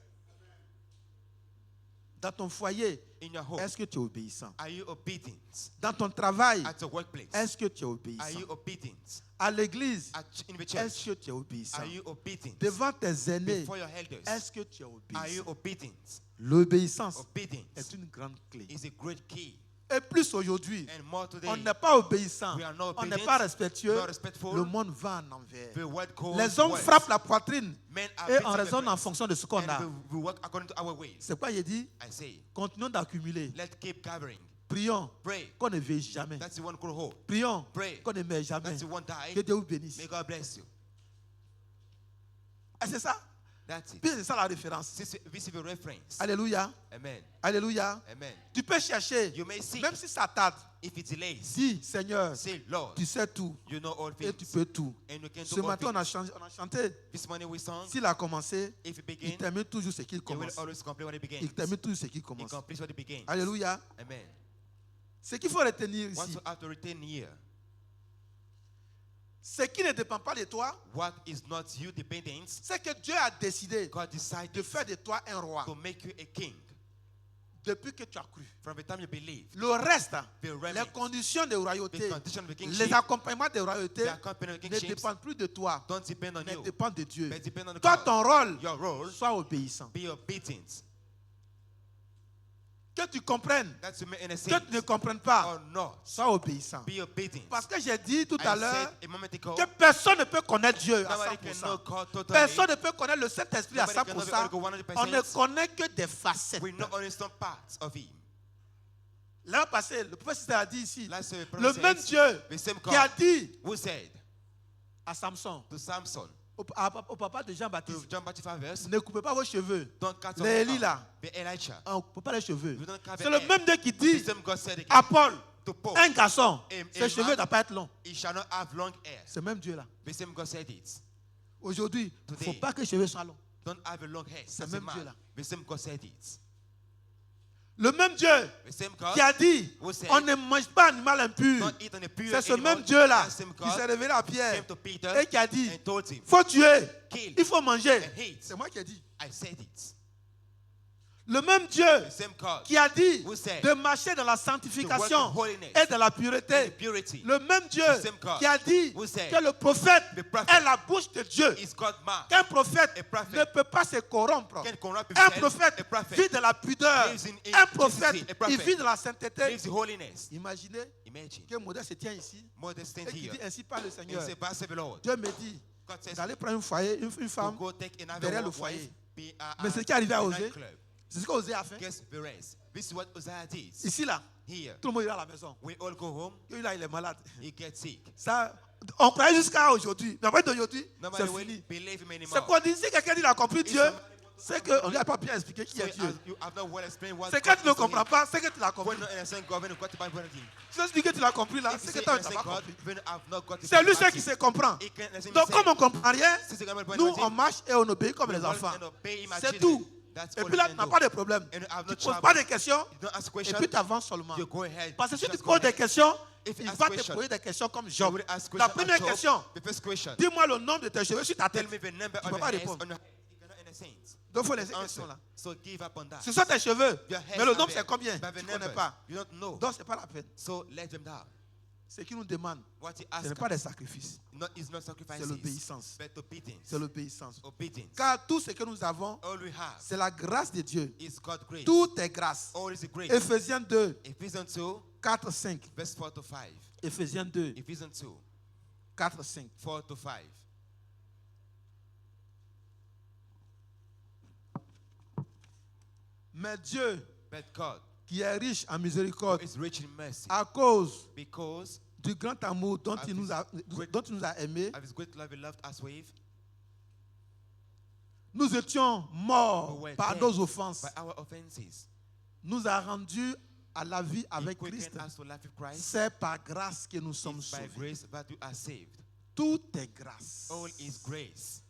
Dans ton foyer, In your home, est-ce que tu es obéissant? are you obedient? Dans ton travail, At your workplace, est-ce que tu es are obéissant? you obedient? À l'église, In the est-ce church, que tu es obéissant? are you obedient? Devant tes aînés, Before your elders, est-ce que tu es are you obéissant? obedient? L'obéissance Obedience est une grande clé. is a great key. Et plus aujourd'hui, And more today, on n'est pas obéissant, we are not on n'est obedient, pas respectueux, not respectful. le monde va en envers. The word goes Les hommes worse. frappent la poitrine Men are et beating on the raisonne en breast. fonction de ce qu'on a. And we work according to our ways. C'est quoi il dit? I say, Continuons d'accumuler. let's keep gathering. Prions Pray. qu'on ne vieillit jamais. That's the one called hope. Prions Pray. qu'on ne meurt jamais. That's the one die. Que Dieu vous bénisse. May God bless you. Et c'est ça? That's it. Puis c'est ça la référence. This is the reference. Alléluia. Amen. Alléluia. Amen. Tu peux chercher, You may seek. même si ça tarde. If it delays, Dis, Seigneur, say, Lord, tu sais tout you know all et tu things. peux tout. And you can Ce do all matin, things. on a chanté. This morning we sang, S'il a commencé, if it il begin, termine toujours ce qu'il it will commence. always complete what it begins. Il termine toujours ce qu'il It commence. completes what it begins. Alléluia. Amen. Ce qu'il faut retenir What ici, you have to retain here, ce qui ne dépend pas de toi, what is not you dependent, c'est que Dieu a décidé God decided de faire de toi un roi to make you a king depuis que tu as cru. from the time you believe. Le reste, The les remnant, conditions de royauté, the condition of the les kingship, accompagnements de royauté the accompaniment of ne kingship dépendent plus de toi, don't depend on mais you, dépendent de Dieu. but depend on Toi, God. ton rôle, Your role, sois obéissant. be obedient. Que tu comprennes, That's to make any que sense tu ne comprennes pas, or not. sois obéissant. Be obedient. Parce que j'ai dit tout I à l'heure said a moment ago, que personne ne peut connaître Dieu à nobody can know 100%. God totally. Personne ne peut connaître le Saint-Esprit à Nobody can know the 100%. Holy Ghost On ne 100%. connaît que des facettes. We know only some parts of Him. L'an passé, le prophète a dit ici, Last year, the le prophet même said, Dieu the same qui a God dit who said à Samson, to Samson, au papa de to Jean-Baptiste, John Baptist 5 verse, ne coupez pas vos cheveux. don't cut Les your Élie hair là, off. The Elijah, on ne coupe pas les cheveux. you don't cut C'est the le hair. même Dieu qui The dit same God said again à Paul, to Paul, un garçon, a ses cheveux ne man, doivent pas être longs. he shall not have long hair. C'est le même Dieu là. The same God said it. Aujourd'hui, il ne faut Today. pas que les cheveux soient longs. Don't have a long hair. C'est As a même Dieu man. là. The same God said it. Le même Dieu The same God qui a dit who said, on ne mange pas animal impur. don't eat on a pure C'est ce animal. même Dieu-là That same qui God s'est révélé à Pierre came to Peter et qui a dit and told him, faut tuer, kill il faut manger. and hate. C'est moi qui ai dit. I said it. Le même Dieu The same God qui a dit who said, de marcher dans la sanctification to work in holiness et dans la and pureté. purity. Le même Dieu The same God qui a dit who said, que le prophète the prophet est la bouche de Dieu. is God's mouth. Qu'un prophète A prophet ne peut pas se corrompre. can corrupt Un himself. prophète A prophet vit de la pudeur. lives in Un prophète, chastity. A prophet il vit de la sainteté. lives in holiness. Imaginez Imagine. que Modeste se tient ici Mother stand et qui here dit ainsi par le and Seigneur. say, "Thus saith the Lord." Dieu me dit God says, d'aller prendre un foyer, une to femme. go take another derrière le wife, foyer. be Mais ce qui est arrivé à a Osée, nightclub. c'est ce qu'Osée a fait. Guess the rest. This is what Uzziah did. Ici, là, Here, tout le monde est à la maison. we all go home. Et là, il est malade. He gets sick. Ça, on croyait jusqu'à aujourd'hui. Mais après d'aujourd'hui, Nobody c'est will fini. believe him C'est anymore. quoi dire? Si quelqu'un dit qu'il a compris Dieu, c'est qu'on lui a pas bien expliqué qui So est Dieu. you have not well explained what C'est quand God tu ne is to him. comprends pas, c'est que tu l'as compris. When you understand God, when you got to find one thing. Si tu dis que tu l'as compris là, If you c'est say que toi, you tu n'as understand pas God, compris. when you have not got it, C'est lui seul qui se comprend. He can't understand Donc, himself. comme on ne comprend rien, Since you cannot nous, find on marche et on obéit comme we les walk enfants. and obey him as C'est children. tout. That's Et all puis là, you tu can n'as do. pas de problème. And you have Tu no ne poses trouble. pas de questions You don't ask et questions. puis tu avances seulement. You go ahead. Parce que si tu Just go poses des ahead. questions, If you il ask va te questions, poser des questions comme You Job. will ask La questions première as Job. question, The first question. dis-moi le nombre de tes cheveux sur ta Tell tête. me the number Tu of peux your pas hairs répondre. on your head. You cannot understand. Donc, il faut laisser ces Answer. questions-là. So give up on that. Ce sont tes cheveux. Your hairs Mais le are nombre, there. c'est combien? But the Tu ne connais numbers, pas. you don't know. Donc, ce n'est pas la peine. So let them down. Ce qu'il nous demande, What he ce n'est asks pas des sacrifices. is not sacrifices, C'est l'obéissance. but obedience. C'est l'obéissance. Obedience. Car tout ce que nous avons, All we have c'est la grâce de Dieu. is God's grace. Tout est grâce. All is grace. Éphésiens 2, Ephesians 2, 4, 5. verse 4 to 5. Éphésiens 2, Ephesians 2, 4, 5. 4 to 5. Mais Dieu, But God qui est riche en miséricorde, is rich in mercy à cause because du grand amour dont il nous a aimés, of his great love he loved us with. nous étions morts We were par dead nos offenses. by our offenses. Nous a rendus à la vie He avec quickened Christ. us to life with Christ. C'est par grâce que nous sommes It's by sauvés. grace that you are saved. Tout est grâce. All is grace.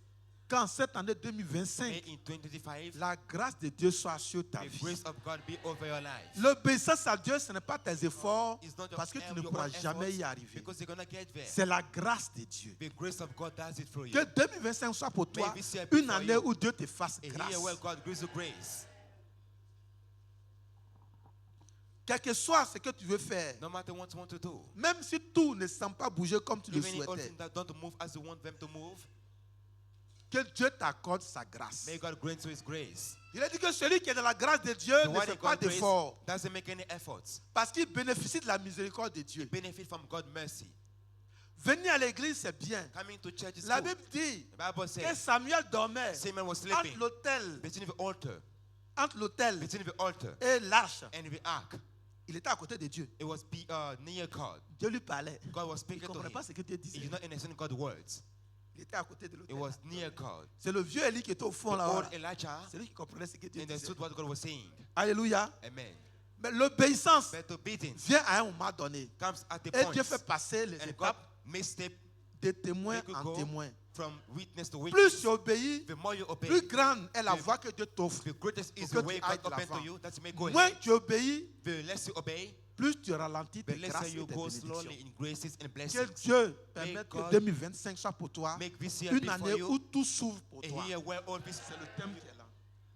Qu'en cette année May 2025, in 2025, la grâce de Dieu soit sur ta the vie. grace of God be over your life. L'obéissance à Dieu, ce n'est pas tes efforts, It's not parce que tu ne your pourras own jamais y efforts, arriver. because you're gonna get there. C'est la grâce de Dieu. The grace of God does it for you. Que 2025 soit pour toi May this year be une for année you. où Dieu te fasse A grâce. year where God gives you grace. Quel que soit ce que tu veux faire, No matter what you want to do. même si tout ne semble pas bouger comme tu le Even in all souhaitais, things that don't move as you want them to move, que Dieu t'accorde sa grâce. may God grant you his grace. Il a dit que celui qui est dans la grâce de Dieu The ne one fait in pas God's grace d'effort doesn't make any efforts. parce qu'il bénéficie de la miséricorde de You Dieu. benefit from God's mercy. Venir à l'église, c'est bien. Coming to church is La good. Bible dit The Bible que says Samuel dormait Samuel was entre sleeping l'autel between the altar et l'arche. and the ark. Il était à côté de Dieu. It was near God. Dieu lui parlait. God was Il speaking ne to comprenait pas him. ce que Dieu He disait. did not understand God's words. Il était à côté de It l'autel. was near God. C'est le vieux Élie qui était au fond The là. old Elijah C'est lui qui comprenait ce que Dieu disait. understood what God was saying. Alléluia. Amen. Mais l'obéissance But obedience vient à un moment donné. comes at the Et point, Dieu fait passer les and God étapes may step de témoin make you en go témoin. from witness to Plus witness. tu obéis, The more you obey, plus grande est la the- voie que Dieu t'offre. the greatest is pour the que way tu ailles God de opened to l'avant. you. That you may go Moins ahead. tu obéis, The less you obey, plus tu ralentis the tes lesser grâces you et tes go bénédictions. slowly in graces and Que blessings. Dieu permette que God 2025 soit pour toi Make this year une be for année you où tout s'ouvre pour a toi. year where all peace C'est le thème qui est là.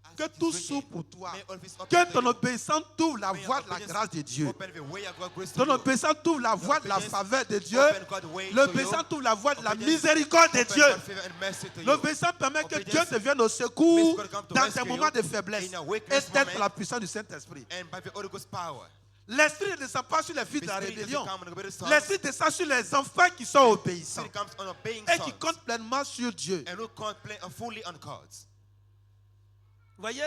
as Que it is tout written. s'ouvre pour toi. May all peace open Que to ton you. obéissance t'ouvre la May your voie de la obedience grâce de Dieu. open the way of God's grace to Ton you. obéissance t'ouvre la voie de la obedience faveur de Dieu. open God's way to L'obéissance you. t'ouvre la voie de la Obedience miséricorde de open Dieu. God's favor and mercy to you. L'obéissance permet que Obedience Dieu te vienne au secours makes God come to dans rescue tes moments de you faiblesse in your et weakness d'être moment. la puissance du Saint-Esprit. And by the Holy Ghost power. L'Esprit ne descend pas sur les fils de la The Spirit rébellion. doesn't come on obedient sons. L'Esprit descend sur les enfants qui sont obéissants Spirit comes on obeying et qui sons. comptent pleinement sur Dieu. And who can't play fully on cards. Vous voyez,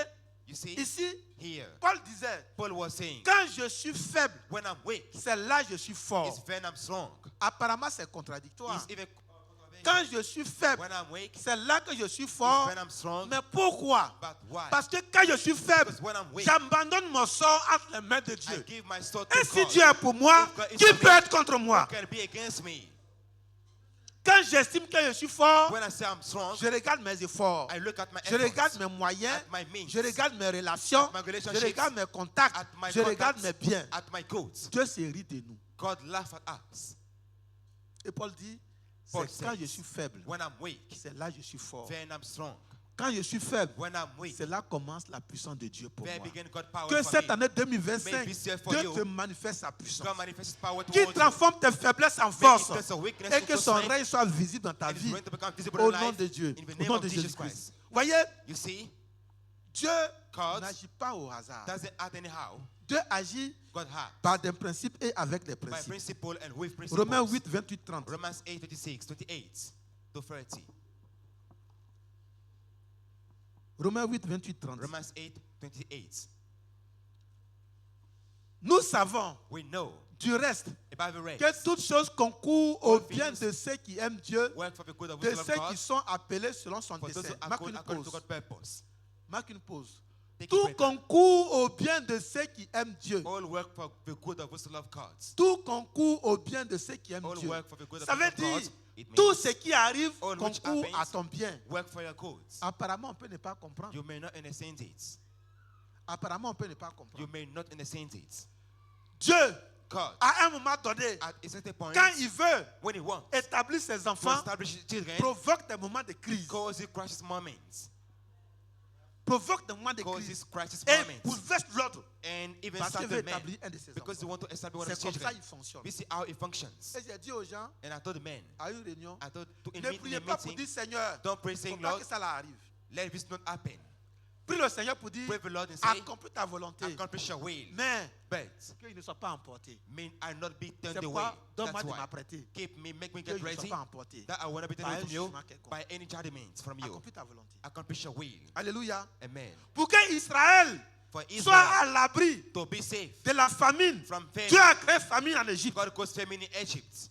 You see, ici, here, Paul disait, Paul was saying, quand je suis faible, when I'm weak, c'est là que je suis it's fort. when I'm strong. Apparemment, c'est contradictoire. It's even Quand je suis faible, when I'm weak, c'est là que je suis it's fort. when I'm strong. Mais pourquoi? But why? Parce que quand je suis faible, Because when I'm weak, j'abandonne mon sort entre les mains de I Dieu. give my soul to Et si God. Dieu est pour moi, If God is qui for peut me, être contre moi? Who can be against me? Quand j'estime que je suis fort, When I say I'm strong, je regarde mes efforts. I look at my Je regarde efforts, mes moyens. at my means, Je regarde mes relations. at my Je relationships, regarde mes contacts. at my Je regarde contacts, mes biens. at my goods. Dieu se rit de nous. God laughs at us. Et Paul dit, Paul c'est quand says, je suis faible, when I'm weak, c'est là que je suis fort. then I'm strong. Quand je suis faible, When I'm weak, c'est là que commence la puissance de Dieu pour there moi. begin God's power Que for cette me. année 2025, May this year for Dieu you, te manifeste sa puissance. God manifests His power Qui towards you. transforme tes faiblesses en May force. it turn your weakness Et que into son strength, règne soit visible dans ta and His vie. reign to become visible Au in nom life, de Dieu. in the Au name nom of de Jesus Jésus-Christ. Christ. Voyez, You see, Dieu God n'agit pas au hasard. doesn't act anyhow. Dieu agit God acts par des principes et avec des by principes. principle and with principles. Romains 8, 28, 30. Romans 8, 26, 28 to 30. Romains 8, 28, 30. Romans 8, 28. Nous savons We know du reste about the rest. que toutes choses concourent au All bien things de ceux qui aiment Dieu, work for the good of de those of ceux God, qui sont appelés selon son for those dessein. who are Marque called une according pause. to God's purpose. Marque une pause. Take a Tout break. concourt au bien de ceux qui aiment Dieu. All work for the good of those who love God. Tout concourt au bien de ceux qui aiment All Dieu. work for the good of Ça those veut who love dire, God. It tout means ce qui arrive all which concourt happens à ton bien. work for your good. Apparemment, on peut ne pas comprendre. You may not understand it. Apparemment, on peut ne pas You comprendre. may not understand it. Dieu, God, à un moment donné, at a certain point, quand il veut when He wants établir ses to enfants, establish His children, provoque des moments de crise. cause His crisis moments, Provoque des moments de cause crise. His crisis Et moments, bouleverse l'autre. and even Parce qu'il start veut the man, établir un de ses because He enfants. wants to establish one of C'est His comme ça children. qu'il fonctionne. We see how it functions. Et j'ai dit aux gens, And I told the men, à une réunion, I told to in ne a priez pas pour meeting, dire Seigneur, don't pray il ne saying, faut pas Lord, que ça leur arrive. let this not happen. Prie le Seigneur pour dire, Pray the Lord and say, accomplis ta volonté. accomplish your will. Mais But qu'ils ne soient pas emportés. may I not be C'est turned away. pourquoi, donne-moi That's de why. m'apprêter. Keep me, make me Qu'ils get ne soient ready. pas emportés. That I will not be By turned away un from you jugement quelconque. by any judgment from you. Accomplis ta volonté. Accomplish your will. Alléluia. Amen. Pour que Israël For soit Israel à l'abri to be safe de la famine. from Dieu famine, a créé famine en Égypte. God caused famine in Egypt.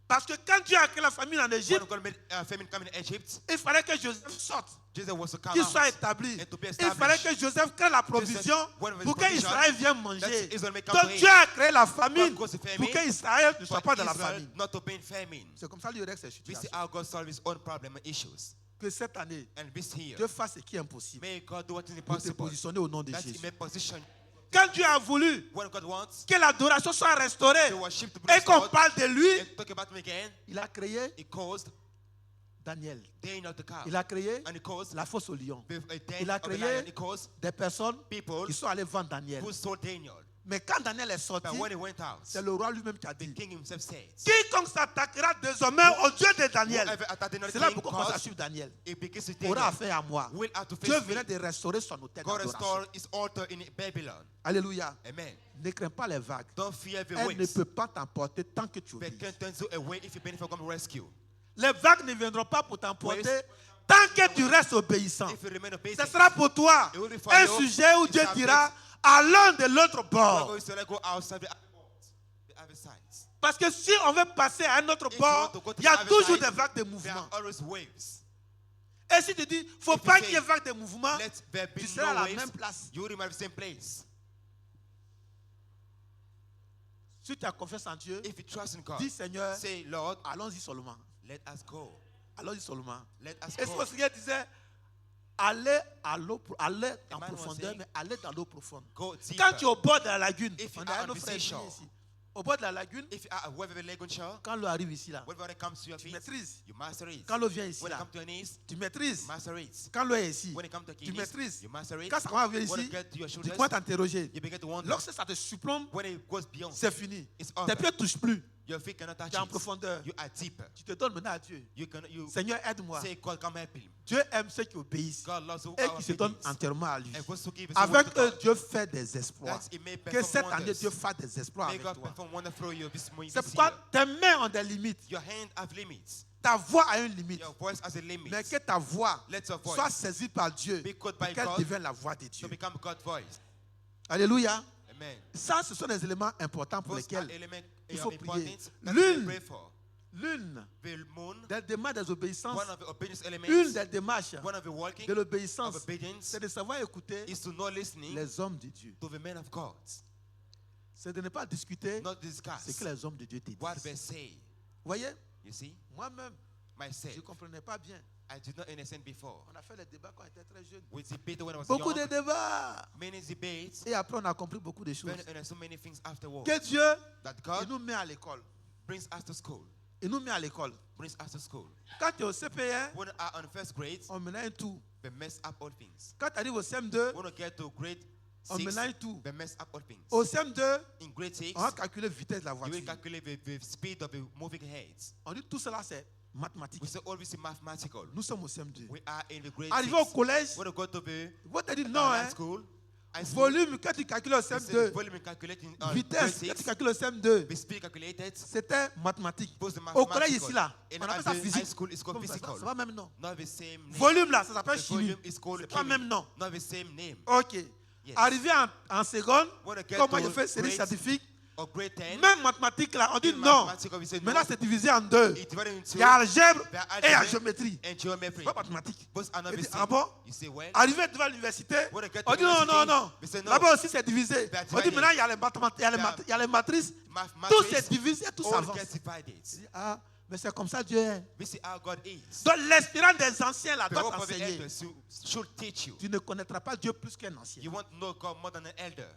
Parce que quand Dieu a créé la famine en When Égypte, God made famine come in Egypt, il fallait que Joseph sorte, Jesus was to come qu'il soit out. établi. And to be Il fallait established. que Joseph crée la provision when pour provision, qu'Israël vienne manger. that Israel may come Donc to Dieu eat. a créé la famine God caused the pour famine qu'Israël ne soit for pas dans la Israel famine. not to be in famine. C'est comme ça qu'il règle ces We see situations. how God solves His own problem and issues. Que cette année, And this here, Dieu fasse ce qui est impossible may God do what is pour te impossible. positionner au nom de That He Jésus. may position Quand Dieu a voulu when God wants que l'adoration soit restaurée the worship to be et qu'on restored. parle de lui, And talk about Him again, il a créé He caused Daniel. Daniel of the cow. Il a créé And He caused la fosse au lion. a death Il a of the créé lion. He caused des personnes people qui sont allées vendre Daniel. who sold Daniel. Mais quand Daniel est sorti, But when he went out, c'est le roi lui-même qui a the dit, king himself said, quiconque s'attaquera désormais au Dieu de Daniel, whoever attacked Daniel, c'est là king pour commencer à cause, suivre Daniel, it begins to aura Daniel. affaire à moi. Will have to Dieu face venait me. de restaurer son hôtel God d'adoration. restored his altar in Babylon. Alléluia. Amen. Ne crains pas les vagues. Don't fear the Elle ne waves. peut pas t'emporter tant que tu They obéis. can't turn you away if you benefit from rescue. Les vagues ne viendront pas pour t'emporter Waves. tant que tu restes obéissant. If you remain Ce obedient, sera pour toi it will be for un you. sujet où It's Dieu a dira à l'un de l'autre you are bord. going to let go outside the other sides. Parce que si on veut passer à un autre If you bord, want to go to il y a the other toujours side, des vagues de There mouvement. are always waves. Et si tu dis, il ne faut If you pas say, qu'il y ait vague de mouvement, Let there be tu seras à no la waves. même place. You will remain at the same place. Si tu as confiance en Dieu, If you trust in God, dis Seigneur, say, Lord, allons-y seulement. let us go. Allons-y seulement. Let us Et si go. le Seigneur disait, allez à l'eau, allez en man was profondeur, saying, mais allez dans l'eau profonde. Go deeper. Quand tu es au bord de la lagune, If you on a are un on autre the frère ici. seashore. Au bord de la lagune, If you are wherever the lagoon shore, quand l'eau arrive ici, là, whenever it comes to your tu feet, maîtrises. you master it. Quand l'eau vient ici, When it là, comes to your knees, tu maîtrises. you master it. Quand l'eau est ici, When it comes to tu knees, maîtrises. you master it. Quand ça va venir When ici, it gets to your tu shoulders, commences à t'interroger. you begin to wonder. Lorsque ça te surplombe, When it goes beyond, c'est fini. it's Tes over. pieds ne touchent plus. Your feet cannot touch Tu es en it. profondeur. You are deeper. Tu te donnes maintenant à Dieu. You Seigneur, aide-moi. say, God, come help him. Dieu aime ceux qui obéissent God loves who et are qui se donnent obedient. entièrement à lui. And wants to give his Avec word to eux, God. Dieu fait des exploits. That he may Que perform cette année, wonders. Dieu fasse des exploits May avec God toi. perform wonder through you this morning. C'est This pourquoi year. tes mains ont des limites. Your hand have limits. Ta voix a une limite. Your voice has a limit. Mais que ta voix Let your voice soit saisie par Dieu be caught pour by qu'elle God devienne la voix de to Dieu. become God's voice. Alléluia. Amen. Ça, ce sont des éléments importants pour Those are lesquels elements il faut important prier. that we L'une, pray for. l'une The moon, des démarches des obéissances, one of the obedience une elements, des démarches one of the walking de l'obéissance, of obedience c'est de savoir écouter is to not listening les hommes de Dieu. to the men of God, C'est de ne pas discuter not ce discuss que les hommes de Dieu te what disent. they say. Voyez, You see, Moi-même, je myself, ne comprenais pas bien. I did not understand before. On a fait les débats quand on était très jeune. We debated when I was Beaucoup de young. débats. Many debates. Et après, on a compris beaucoup de choses. Then there are so many things afterwards. Que Dieu, That il God nous met à l'école. brings us to school. Il nous met à l'école. Brings us to school. Quand tu es au CP1, When we are on first grade, on mélange tout. we mess up all things. Quand tu arrives au CM2, When we get to grade on 6, mélange tout. we mess up all things. Au CM2, In grade 6, on va calculer la vitesse de la you will voiture. calculate the speed of the moving heads. On dit tout cela, c'est mathématique. We say always mathematical. Nous sommes au CM2. We are in the grade Arrivé au 6. collège, When we go to the vous te dire non, high hein. school, Volume, quand tu calcules au we say the CM2, volume calculating grade vitesse, quand tu 6, calcules au CM2, the speed calculated. c'était mathématique. Both the Au collège mathematical. ici, là, In on appelle at ça the high physique. school, it's called Comme ça, physical. c'est pas même nom. Not the same name. Volume, là, ça s'appelle The chimie. volume is called C'est pas même nom. Not the same name. Ok. Yes. Arrivé en seconde, When I get comme moi to j'ai fait série grade scientifique, or grade 10, même mathématiques là, on dit in non. mathematical, we say no. Maintenant c'est divisé en deux. It's divided into Il y a algèbre there are et il y a algebra géométrie. and geometry. C'est pas mathématique. Both are not Il the dit, same. ah bon? You say well. Arrivé devant l'université, When I get on to dit non, non, university, non. we say no. Là-bas aussi c'est divisé. They are On dit divided. maintenant il y a les mathématiques, il y a les matrices. Tout c'est divisé, tout all s'avance. gets divided. Je dis, ah, mais c'est comme ça Dieu est. We see how God is. Donc l'espérance des anciens là The doit hope of the t'enseigner. elders should teach you. Tu ne connaîtras pas Dieu plus qu'un ancien. You want to know God more than an elder.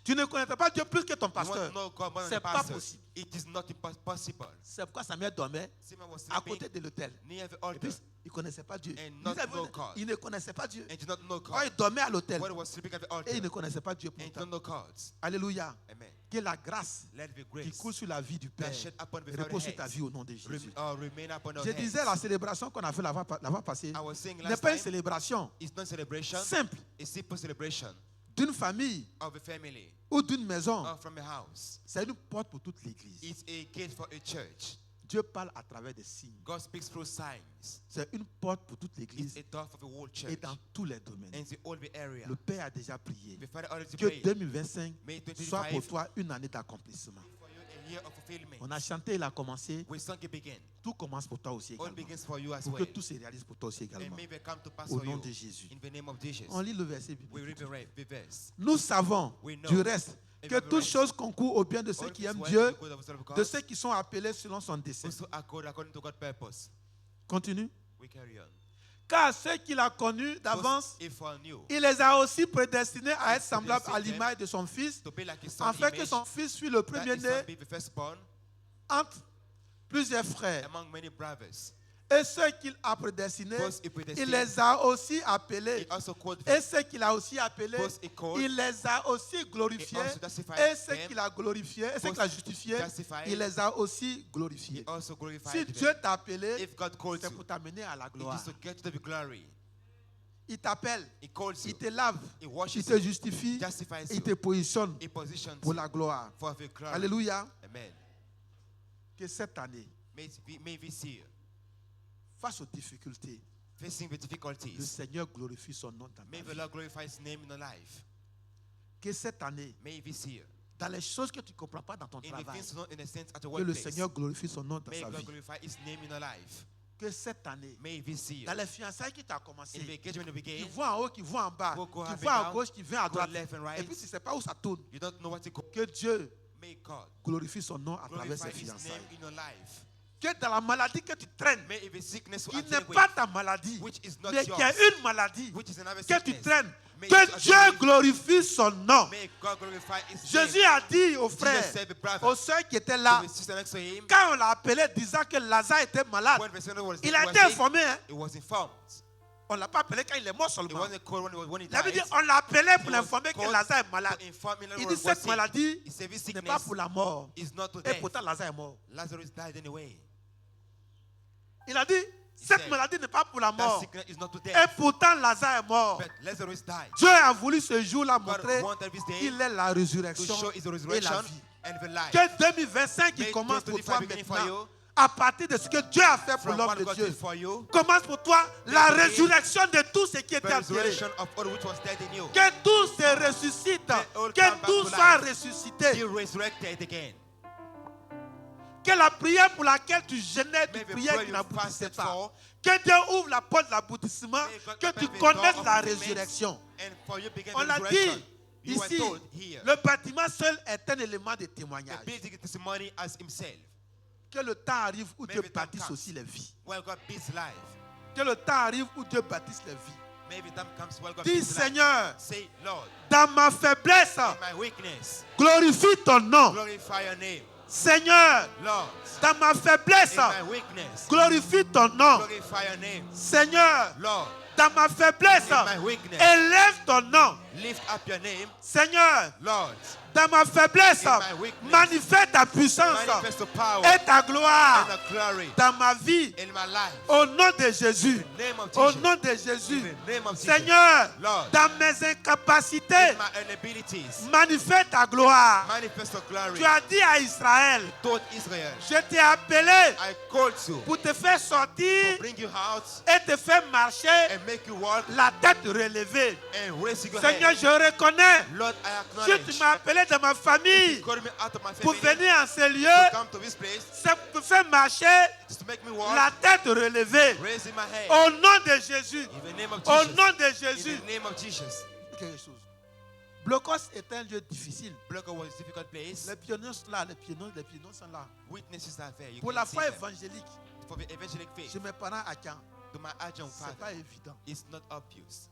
Tu ne connaîtras pas Dieu plus que ton You want pasteur. to know God more than C'est a pas pastor. possible. It is not possible. C'est pourquoi Samuel dormait Simon was à sleeping côté de l'autel. near the Et altar puis, il ne connaissait pas Dieu. and not know God. Il ne connaissait pas Dieu. And did not know Quand il God. dormait à l'autel When he was sleeping at the et altar il ne connaissait pas Dieu and did pourtant. not know God. Alléluia. Amen. Que la grâce Let the qui grace coule sur la vie du Père that shed upon the Father's repose sur ta heads vie au nom de Jésus. remain upon our Je disais, heads. la célébration qu'on a fait la fois passée I was saying n'est last pas une time, célébration it's not celebration, simple it's simple celebration d'une famille of a family ou d'une maison. or from a house. C'est une porte pour toute l'église. It's a gate for a church. Dieu parle à travers des signes. God speaks through signs. C'est une porte pour toute It's l'église a door for the whole et church dans tous les domaines. and the all the area. Le Père a déjà prié. The Father already Que prayed 2025 May soit 2025 pour toi une année d'accomplissement. for you a year of fulfillment. On a chanté, il a commencé. We sang it begin. Tout commence pour toi aussi All également. begins for you as Pour que well. tout se réalise pour toi aussi And également. may they come to pass Au for nom you de Jésus. in the name of Jesus. On lit le verset We biblique. read the verse. Nous savons We know du reste and que we toutes rest. choses concourent au bien de ceux All qui things aiment work Dieu, to the good of the Son of God, de ceux qui sont appelés selon son dessein. also accord according to God's purpose. Continue. We carry on. Car ceux qu'il a connus d'avance, If for new, il les a aussi prédestinés à être semblables à l'image de son Fils, to be like his son afin que image, son Fils fût le that his son premier-né be the firstborn entre plusieurs frères. among many brothers. Et ceux qu'il a prédestinés, Those he il predestined, les a aussi appelés. he also called Et them. ceux qu'il a aussi appelés, Those he called, il les a aussi glorifiés. he also justified Et ceux them. qu'il a glorifiés, et ceux qu'il a justifiés, Justified, il les a aussi he glorifiés. also Si glorified Dieu them. t'a appelé, If God called c'est you, pour t'amener à la it gloire. is to get to the glory. Il t'appelle, He calls il you, te lave, he il washes te you, justifie, justifies il te you, positionne he positions pour you la gloire. for the glory. Alléluia. Amen. Que cette année, May this year, face aux difficultés, facing the le difficulties, Seigneur glorifie son nom dans ta may the vie. Lord glorify his name in your life. Que cette année, May this year, dans les choses que tu ne comprends pas dans ton in the travail, things not in a sense at the que le workplace, Seigneur glorifie son nom dans may sa God vie. glorify his name in your life. Que cette année, May this year, dans les fiançailles qui t'a in commencé, the engagement you qui begin, voit en haut, qui voit en bas, Go up qui and voit à down, gauche, qui vient à go droite, left and right. et puis tu ne sais pas où ça tourne. you don't know what to call. Que Dieu May God glorifie son nom à travers glorify ses his fiançailles. name in your life. Que dans la maladie que tu traînes, May if a sickness qui will n'est attend pas with, ta maladie, which is not mais yours, qui est une maladie which is another que tu sickness, traînes, may que it Dieu attend with. glorifie son nom. May God glorify his Jésus name. a dit aux frères, said the brother, aux sœurs qui étaient là, to his sister next to him, quand on l'a appelé disant que Lazare était malade, when the son was il a was été sick, informé. Hein? he was informed. On ne l'a pas appelé quand il est mort It seulement. wasn't called when he Il avait dit, died. on l'a appelé pour He was l'informer que called Lazare est malade. to inform him that Il he dit, was cette sick. maladie He said, this n'est pas sickness pour la mort. is not to Et death. pourtant, Lazare est mort. Lazarus died anyway. Il a dit, cette said, maladie n'est pas pour la That mort. sickness is not to Et death. pourtant, Lazare est mort. But Lazarus died. Dieu a voulu ce jour-là God montrer wanted this day qu'il est la to résurrection show his et la resurrection vie. and the life. Que 2025 qui May commence pour 2025 toi beginning for maintenant, you, à partir de ce que Dieu a fait pour from l'homme what de God Dieu, did for you, commence pour toi la begin résurrection de tout ce qui the était enterré. resurrection of all which was dead in you. Que tout se ressuscite, all come que back tout to soit life. ressuscité. Be resurrected again. Que la prière pour laquelle tu gênais, May tu the prière prayer qui you n'aboutissait fasted pas. for, Que Dieu ouvre la porte de l'aboutissement, may God que open tu the door connaisses of la fulfillment, résurrection. and for you begin On the l'a resurrection. dit You were ici, told here, le bâtiment seul est un élément de the témoignage. basic testimony as himself. Que le temps arrive où Dieu Maybe time bâtisse comes. aussi les vies. When God builds life. Que le temps arrive où Dieu bâtisse les vies. Maybe time comes when God Dis builds life. Seigneur, Say, Lord, dans ma faiblesse, in my weakness, glorifie ton nom. glorify your name. Seigneur, Lord, dans ma faiblesse, in my weakness, glorifie ton nom. glorify your name. Seigneur, Lord, dans ma faiblesse, in my weakness, élève ton nom. lift up your name. Seigneur, Lord, dans ma faiblesse, in my weakness, manifeste ta puissance manifest the power et ta gloire and the glory dans ma vie. in my life. Au nom de Jésus. In the name of Au Jesus. nom de Jésus. In the name of Jesus. Seigneur, Lord, dans mes incapacités, in my inabilities, manifeste ta gloire. manifest the glory. Tu as dit à Israël, Told Israel, je t'ai appelé I called you pour te faire to sortir bring you out et te faire marcher and make you walk la tête relevée. and raise your Seigneur, head. je reconnais, Lord, I si acknowledge tu m'as appelé de ma you famille called me out of my pour family venir en ce to lieu, come to this place c'est pour te faire marcher just to make me walk, la tête relevée. raising my head. Au nom de Jésus. In the name of Au Jesus. nom de In Jésus. the name of Jesus. Quelque chose. Blocos est un lieu difficile. Blocker was a difficult place. Les pionniers sont là, les pionniers sont là. Witnesses are there. You Pour can la see foi them. évangélique, For the evangelic faith, chez mes parents à Caen, to my agent c'est father, pas évident. it's not obvious.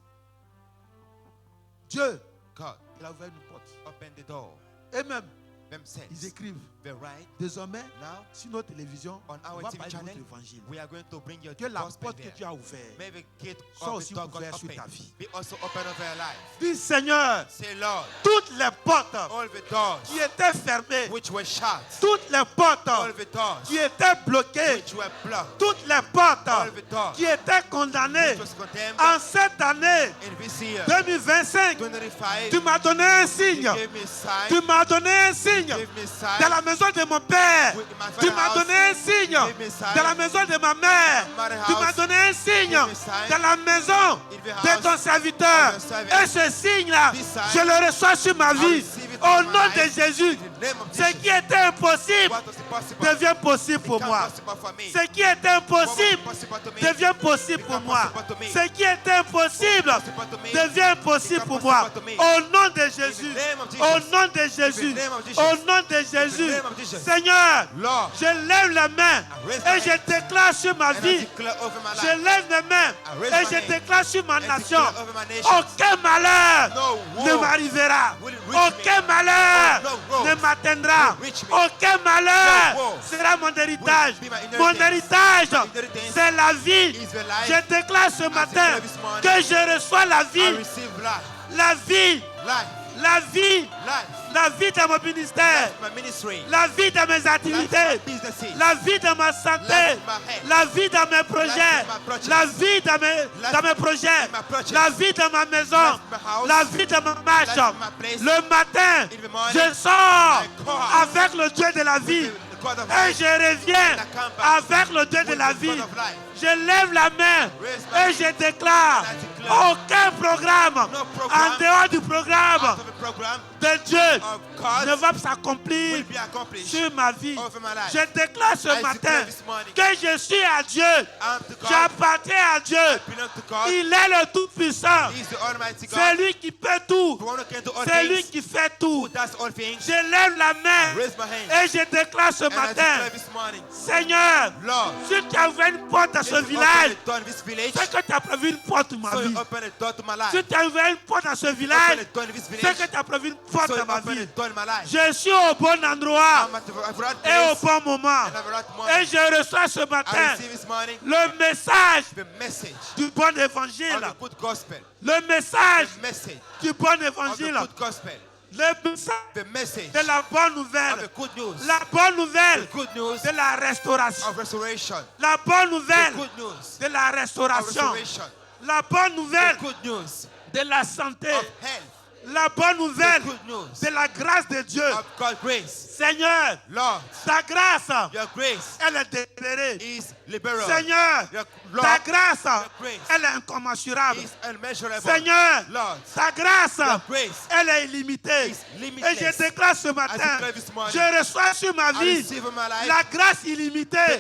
Dieu, God, il a ouvert une porte. open the door. Et même, ils Themselves. écrivent. They write. Désormais, Now, sur nos télévisions, on on our va TV parler de channel, votre évangile. we are going to bring your Que la gospel porte que there. tu as ouverte May the gate soit of aussi the door God ouverte sur ta open. vie. Be also open over your life. Dis Seigneur, Say, Lord, toutes les portes all the doors qui étaient fermées, which were shut, toutes les portes all the doors qui étaient bloquées, which were blocked, toutes les portes all the doors qui étaient condamnées which was condemned en cette année in this year, 2025, 2025, tu m'as donné un signe. you gave me a sign, Tu m'as donné un signe gave me a sign, dans la maison de mon père. with my Tu father's m'as house, donné un signe give me a sign, dans la maison de ma mère. mother's Tu m'as house, donné un signe give me a sign, dans la maison in the de house ton serviteur. of your servant. Et ce signe-là, This sign, je le reçois sur ma I vie. receive it Au in my nom de life. Jésus, In the name of ce Jesus. qui était impossible What was impossible devient possible pour become moi. possible for me. Ce qui était What was impossible impossible to me devient possible pour become moi. possible to me. Ce qui était impossible Possible to me devient possible become pour moi. possible to me. Au nom de Jésus. name of Jesus. Au nom de Jésus. name of Jesus. Au nom de Jésus. name of Jesus. Seigneur, Lord, je lève les mains raise my et je hand. déclare sur ma and I vie. declare over my Je life, lève mes mains raise et my je hand. déclare sur ma and nation. declare over my nation, Aucun malheur no ne war m'arrivera. will reach me. Aucun malheur No wrong ne m'atteindra. will reach me. Aucun malheur No war sera mon héritage. will be my Mon inheritance. héritage, inheritance c'est la vie. is the life. Je déclare ce matin declare this morning, que je reçois la I vie. receive life, La vie. life, La vie. life, La vie dans mon ministère. life, my ministry, La vie dans mes life, activités. my businesses, La vie dans ma santé. life in my head, La vie dans mes projets. Life in my projects. La vie dans mes projets. in my projects. La vie dans ma maison. Life in my house. La vie dans ma marche. Life in my place. Le matin, In the morning, je sors I go out avec le Dieu de la vie. the God of Et life, je reviens And I come back avec le Dieu de with la the vie. God of life. Je lève la main Raise my et je déclare And I declare aucun programme no program en dehors du programme out of the program de Dieu of God ne va s'accomplir will be accomplished sur ma vie. over my life. Je déclare ce I matin declare this morning, que je suis à Dieu. I'm to God, J'appartiens à Dieu. belong to God, Il est le Tout-Puissant. He is the Almighty God, C'est lui qui peut tout. the one who can do all C'est lui things, qui fait who tout. does all things. Je lève la main Raise my hand et je déclare ce and I declare matin, this morning, Seigneur, Lord, si tu as ouvert une porte à if ce you village, open the door in this village, c'est que tu as prévu une porte dans ma so vie. you open the door to my life. Si tu as ouvert une porte à ce Open village, the door in this c'est village, que tu as prévu une porte so you dans ma open vie. the door in my life. Je suis au bon endroit I'm at the right et au place bon moment. and at the right Et moment. je reçois ce I matin receive this morning le message the message du bon of évangile. the good gospel, Le message the message du bon of the évangile. good gospel, Le message the message de la bonne of nouvelle. the good news, La bonne nouvelle the good news de la restauration. of restoration, La bonne the nouvelle good news de la of restauration. restoration, La bonne the nouvelle good news de la santé. of health, La bonne the nouvelle good news de la grâce de Dieu. of God's grace. Seigneur, Lord, ta grâce, your grace elle est déclarée. is liberal. Seigneur, Your ta Lord grâce, grace elle est incommensurable. is unmeasurable. Seigneur, Lord, ta grâce, your grace elle est illimitée. is Et limitless. je déclare ce matin, declare this morning, je reçois sur ma I vie receive in my life la grâce illimitée the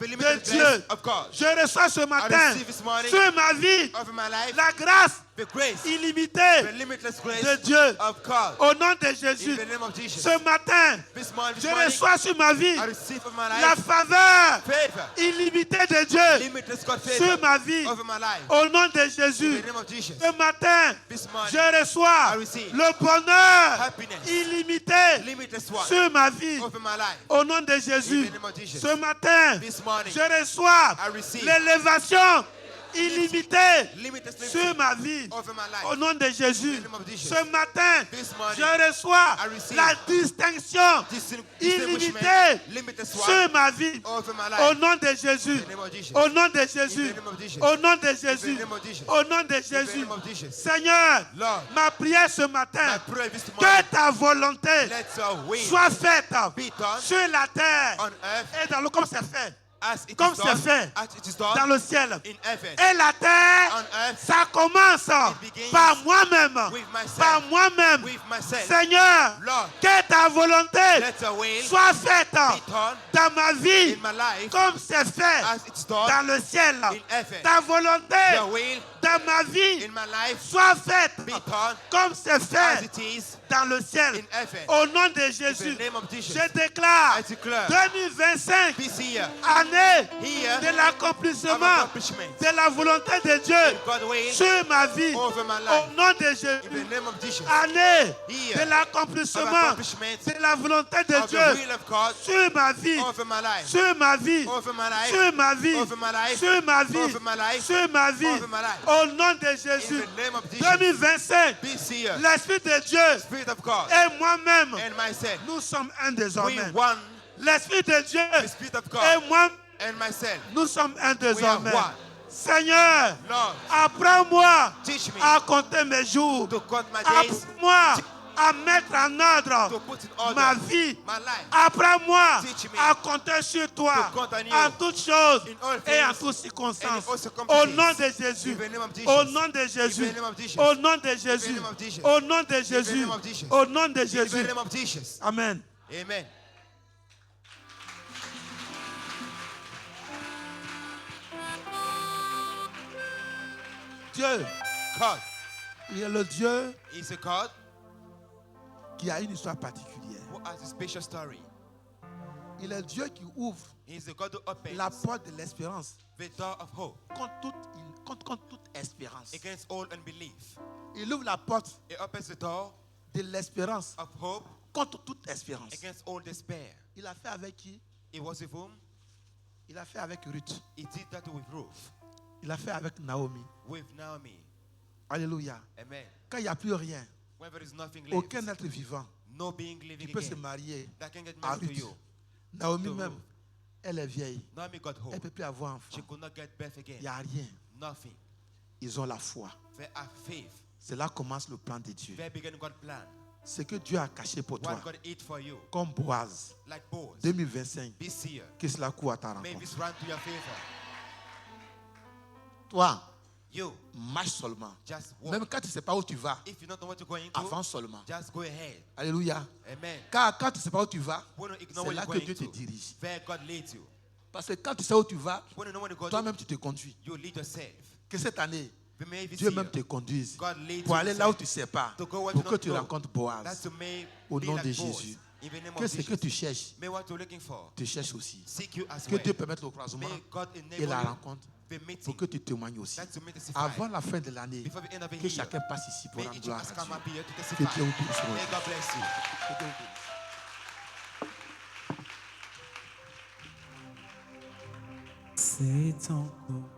de limited Dieu. grace of God. Je reçois ce matin receive this morning sur ma vie Over my life, la grâce The grace, illimitée the limitless grace de Dieu. of God. Au nom de In Jésus, the name of Jesus. ce matin, This morning, je reçois sur ma vie I receive of my la life faveur favor, illimitée de Dieu limitless God sur favor ma vie. over my life. Au nom de In Jésus, the name of Jesus. ce matin, This morning, je reçois I receive le bonheur happiness, illimité limitless one sur ma vie. over my life. Au nom de In Jésus, the name of Jesus. ce matin, This morning, je reçois I receive l'élévation illimitée limitless sur ma vie. over my life. Au nom de Jésus, In the name of Jesus. ce matin, This morning, je reçois I receive la distinction Distinguishment, illimitée limitless one sur ma vie. over my Au life. nom de Jésus, In the name of Jesus. au nom de In Jésus, the name of Jesus. au nom de In Jésus, the name of Jesus. au nom de In the Jésus. name of Jesus. Seigneur, Lord, ma prière ce my matin, prayer this que morning, ta volonté let your will soit faite be done sur la terre on earth et dans le comme c'est fait as it comme is c'est done, fait as it is dans done le ciel. in heaven. Et la terre, On earth, ça commence begins par moi-même, with myself. par moi-même. With myself. Seigneur, Lord, que ta volonté let your will soit faite be done dans ma vie in my life comme c'est fait as it's done dans le ciel. in heaven. Ta volonté Your will dans ma vie in my life soit faite be done comme c'est as fait it is dans le ciel. in heaven. Au nom de In Jésus, the name of Jesus. je déclare I declare 2025, this year, année here, de of l'accomplissement accomplishment de la volonté de Dieu in God's will sur ma vie. over my Au life. nom de In Jésus, the name of Jesus. année Here, de of l'accomplissement accomplishment de la volonté de of the Dieu will of God sur ma vie, over my life. sur ma vie, Over my life. sur ma vie, Over my life. sur ma vie, Over my life. sur ma vie. Over my life. Au nom de In Jésus, the name of Jesus. 2025, This year, l'Esprit de Dieu Spirit of God et moi-même, and myself, nous sommes un we désormais. one. L'Esprit de Dieu The Spirit of God et moi, and myself, nous sommes un désormais. one. Seigneur, Lord, apprends-moi teach me à compter mes jours. to count my days, Apprends-moi à mettre en ordre to put in order ma vie. my life, Apprends-moi Teach me à compter sur toi to count on you en toutes choses in all et en things toutes circonstances. and in all circumstances. Au nom de Jésus. In the name of Jesus. Au nom de Jésus. In the name of Jesus. Au nom de Jésus. name of Jesus. Au nom de the Jésus. name of Jesus. Au nom de in the Jésus. name of Jesus. Amen. Amen. Dieu, God il est le Dieu is a God qui a une histoire particulière. who has a special story. Il est Dieu qui ouvre He is the God who opens la porte de l'espérance the door of hope contre toute espérance. against all unbelief. Il ouvre la porte He opens the door de l'espérance of hope contre toute espérance. against all despair. Il a fait avec qui? It was with whom? Il a fait avec Ruth. He did that with Ruth, Il a fait avec Naomi. with Naomi. Alléluia. Amen. Quand il n'y a plus rien, When there is nothing left, aucun être vivant no being qui living peut se again marier that can get à married to Ruth. you. Naomi To même, Ruth. elle est vieille. Naomi got Elle ne hope. peut plus avoir enfant. She could not get birth Il again. n'y a rien. Nothing. Ils ont la foi. They have faith. C'est là commence le plan de Dieu. They began God's plan. Ce que Dieu a caché pour toi, What God did for you, comme Boaz, like Boaz, 2025, this year, que cela court à ta may rencontre. this run to your favor. Toi, You marche seulement. just walk. Même quand tu ne sais pas où tu vas, If you don't know what you're going avance to, seulement. just go ahead. Alléluia. Amen. Car quand tu ne sais pas où tu vas, When you ignore c'est where là you're que going Dieu te to, dirige. there God leads you. Parce que quand tu sais où tu vas, When you know where to go, toi-même tu te conduis. you lead yourself. Que cette année, May this Dieu year, même te conduise God leads pour you aller là où yourself tu ne sais pas, to go where pour you que don't tu know. rencontres Boaz. That's to may Au be nom like de Boaz. Jésus. In the name Que of ce que Jesus. tu cherches, May what you're looking for tu cherches aussi. seek you as Que well. Dieu permette le croisement May God et enable la you rencontre the pour meeting. que tu témoignes aussi. That's to may testify. Avant la fin de l'année, Before the end of the que year, chacun passe ici pour may rendre each gloire of us à come up Dieu. here to Que testify. Dieu vous bénisse. May God bless you. Que Dieu vous bénisse. C'est encore.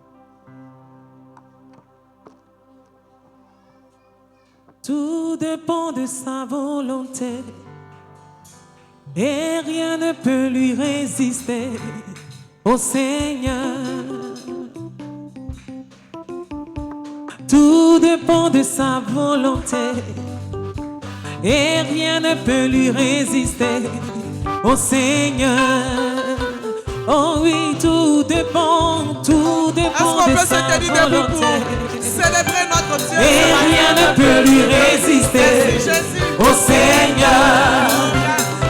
Tout dépend de sa volonté et rien ne peut lui résister au Seigneur. Tout dépend de sa volonté et rien ne peut lui résister au Seigneur. Oh oui, tout dépend Est-ce qu'on de peut se sa tenir debout volonté. pour célébrer notre Dieu? Et rien ne peut lui résister Jésus. au Seigneur.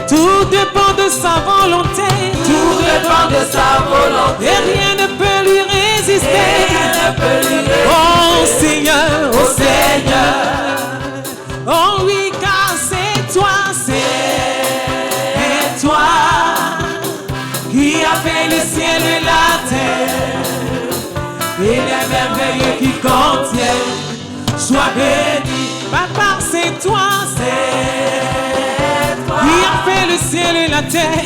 Tout dépend de sa volonté. Tout dépend de sa volonté. Et rien ne peut lui résister. Au Seigneur, au Seigneur. merveilleux qui contient. Sois béni. Papa, c'est toi. Qui a fait le ciel et la terre.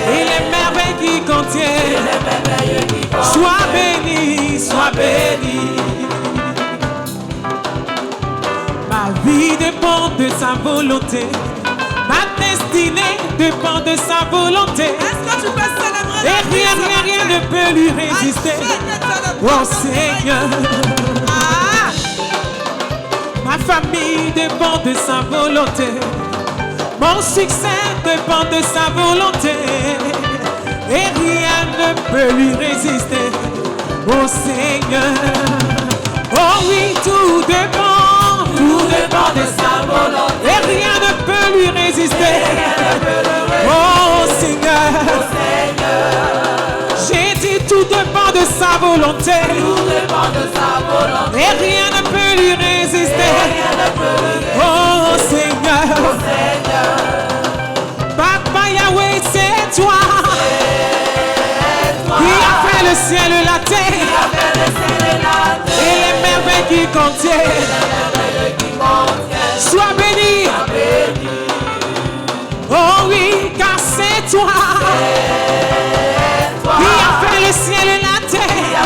Et les merveilles qui contiennent. Sois béni, sois béni. Ma vie dépend de sa volonté. Ma destinée dépend de sa volonté. Est-ce que tu peux célébrer Et rien ne peut lui résister. Oh Seigneur. Ma famille dépend de sa volonté. Mon succès dépend de sa volonté. Et rien ne peut lui résister. Oh Seigneur. Oh oui, tout dépend de sa volonté. Et rien ne peut lui résister. Oh Seigneur. J'ai dit tout dépend de sa volonté. Et rien ne peut lui résister. Oh Seigneur. Papa Yahweh, c'est toi. Qui a fait le ciel et la terre. Et les merveilles qui contiennent. Sois béni. Oh oui, car c'est toi. Qui a fait le ciel et la terre.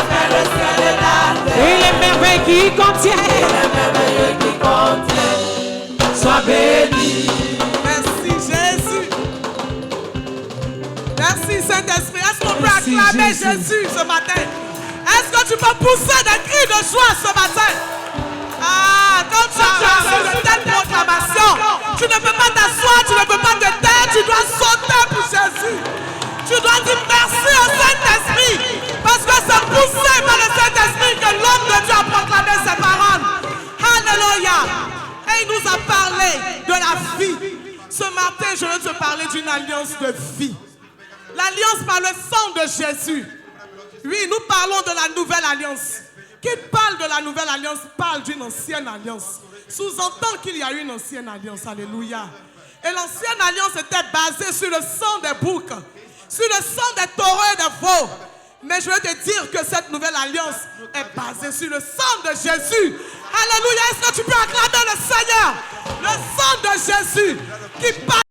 Et les merveilles qui contiennent. Sois béni. Merci Jésus. Merci Saint-Esprit. Est-ce qu'on peut Merci, acclamer Jésus. Jésus ce matin? Est-ce que tu peux pousser des cris de joie ce matin? Ah, quand tu as reçu de telles proclamations, tu ne peux pas t'asseoir, tu ne peux pas te taire, tu dois sauter pour Jésus. Tu dois dire merci au Saint-Esprit, parce que c'est poussé par le Saint-Esprit que l'homme de Dieu a proclamé ses paroles. Alléluia. Et il nous a parlé de la vie. Ce matin, je veux te parler d'une alliance de vie. L'alliance par le sang de Jésus. Oui, nous parlons de la nouvelle alliance. Qui parle de la nouvelle alliance parle d'une ancienne alliance. Sous-entend qu'il y a une ancienne alliance. Alléluia. Et l'ancienne alliance était basée sur le sang des boucs, sur le sang des taureaux et des veaux. Mais je veux te dire que cette nouvelle alliance est basée sur le sang de Jésus. Alléluia. Est-ce que tu peux acclamer le Seigneur? Le sang de Jésus qui parle.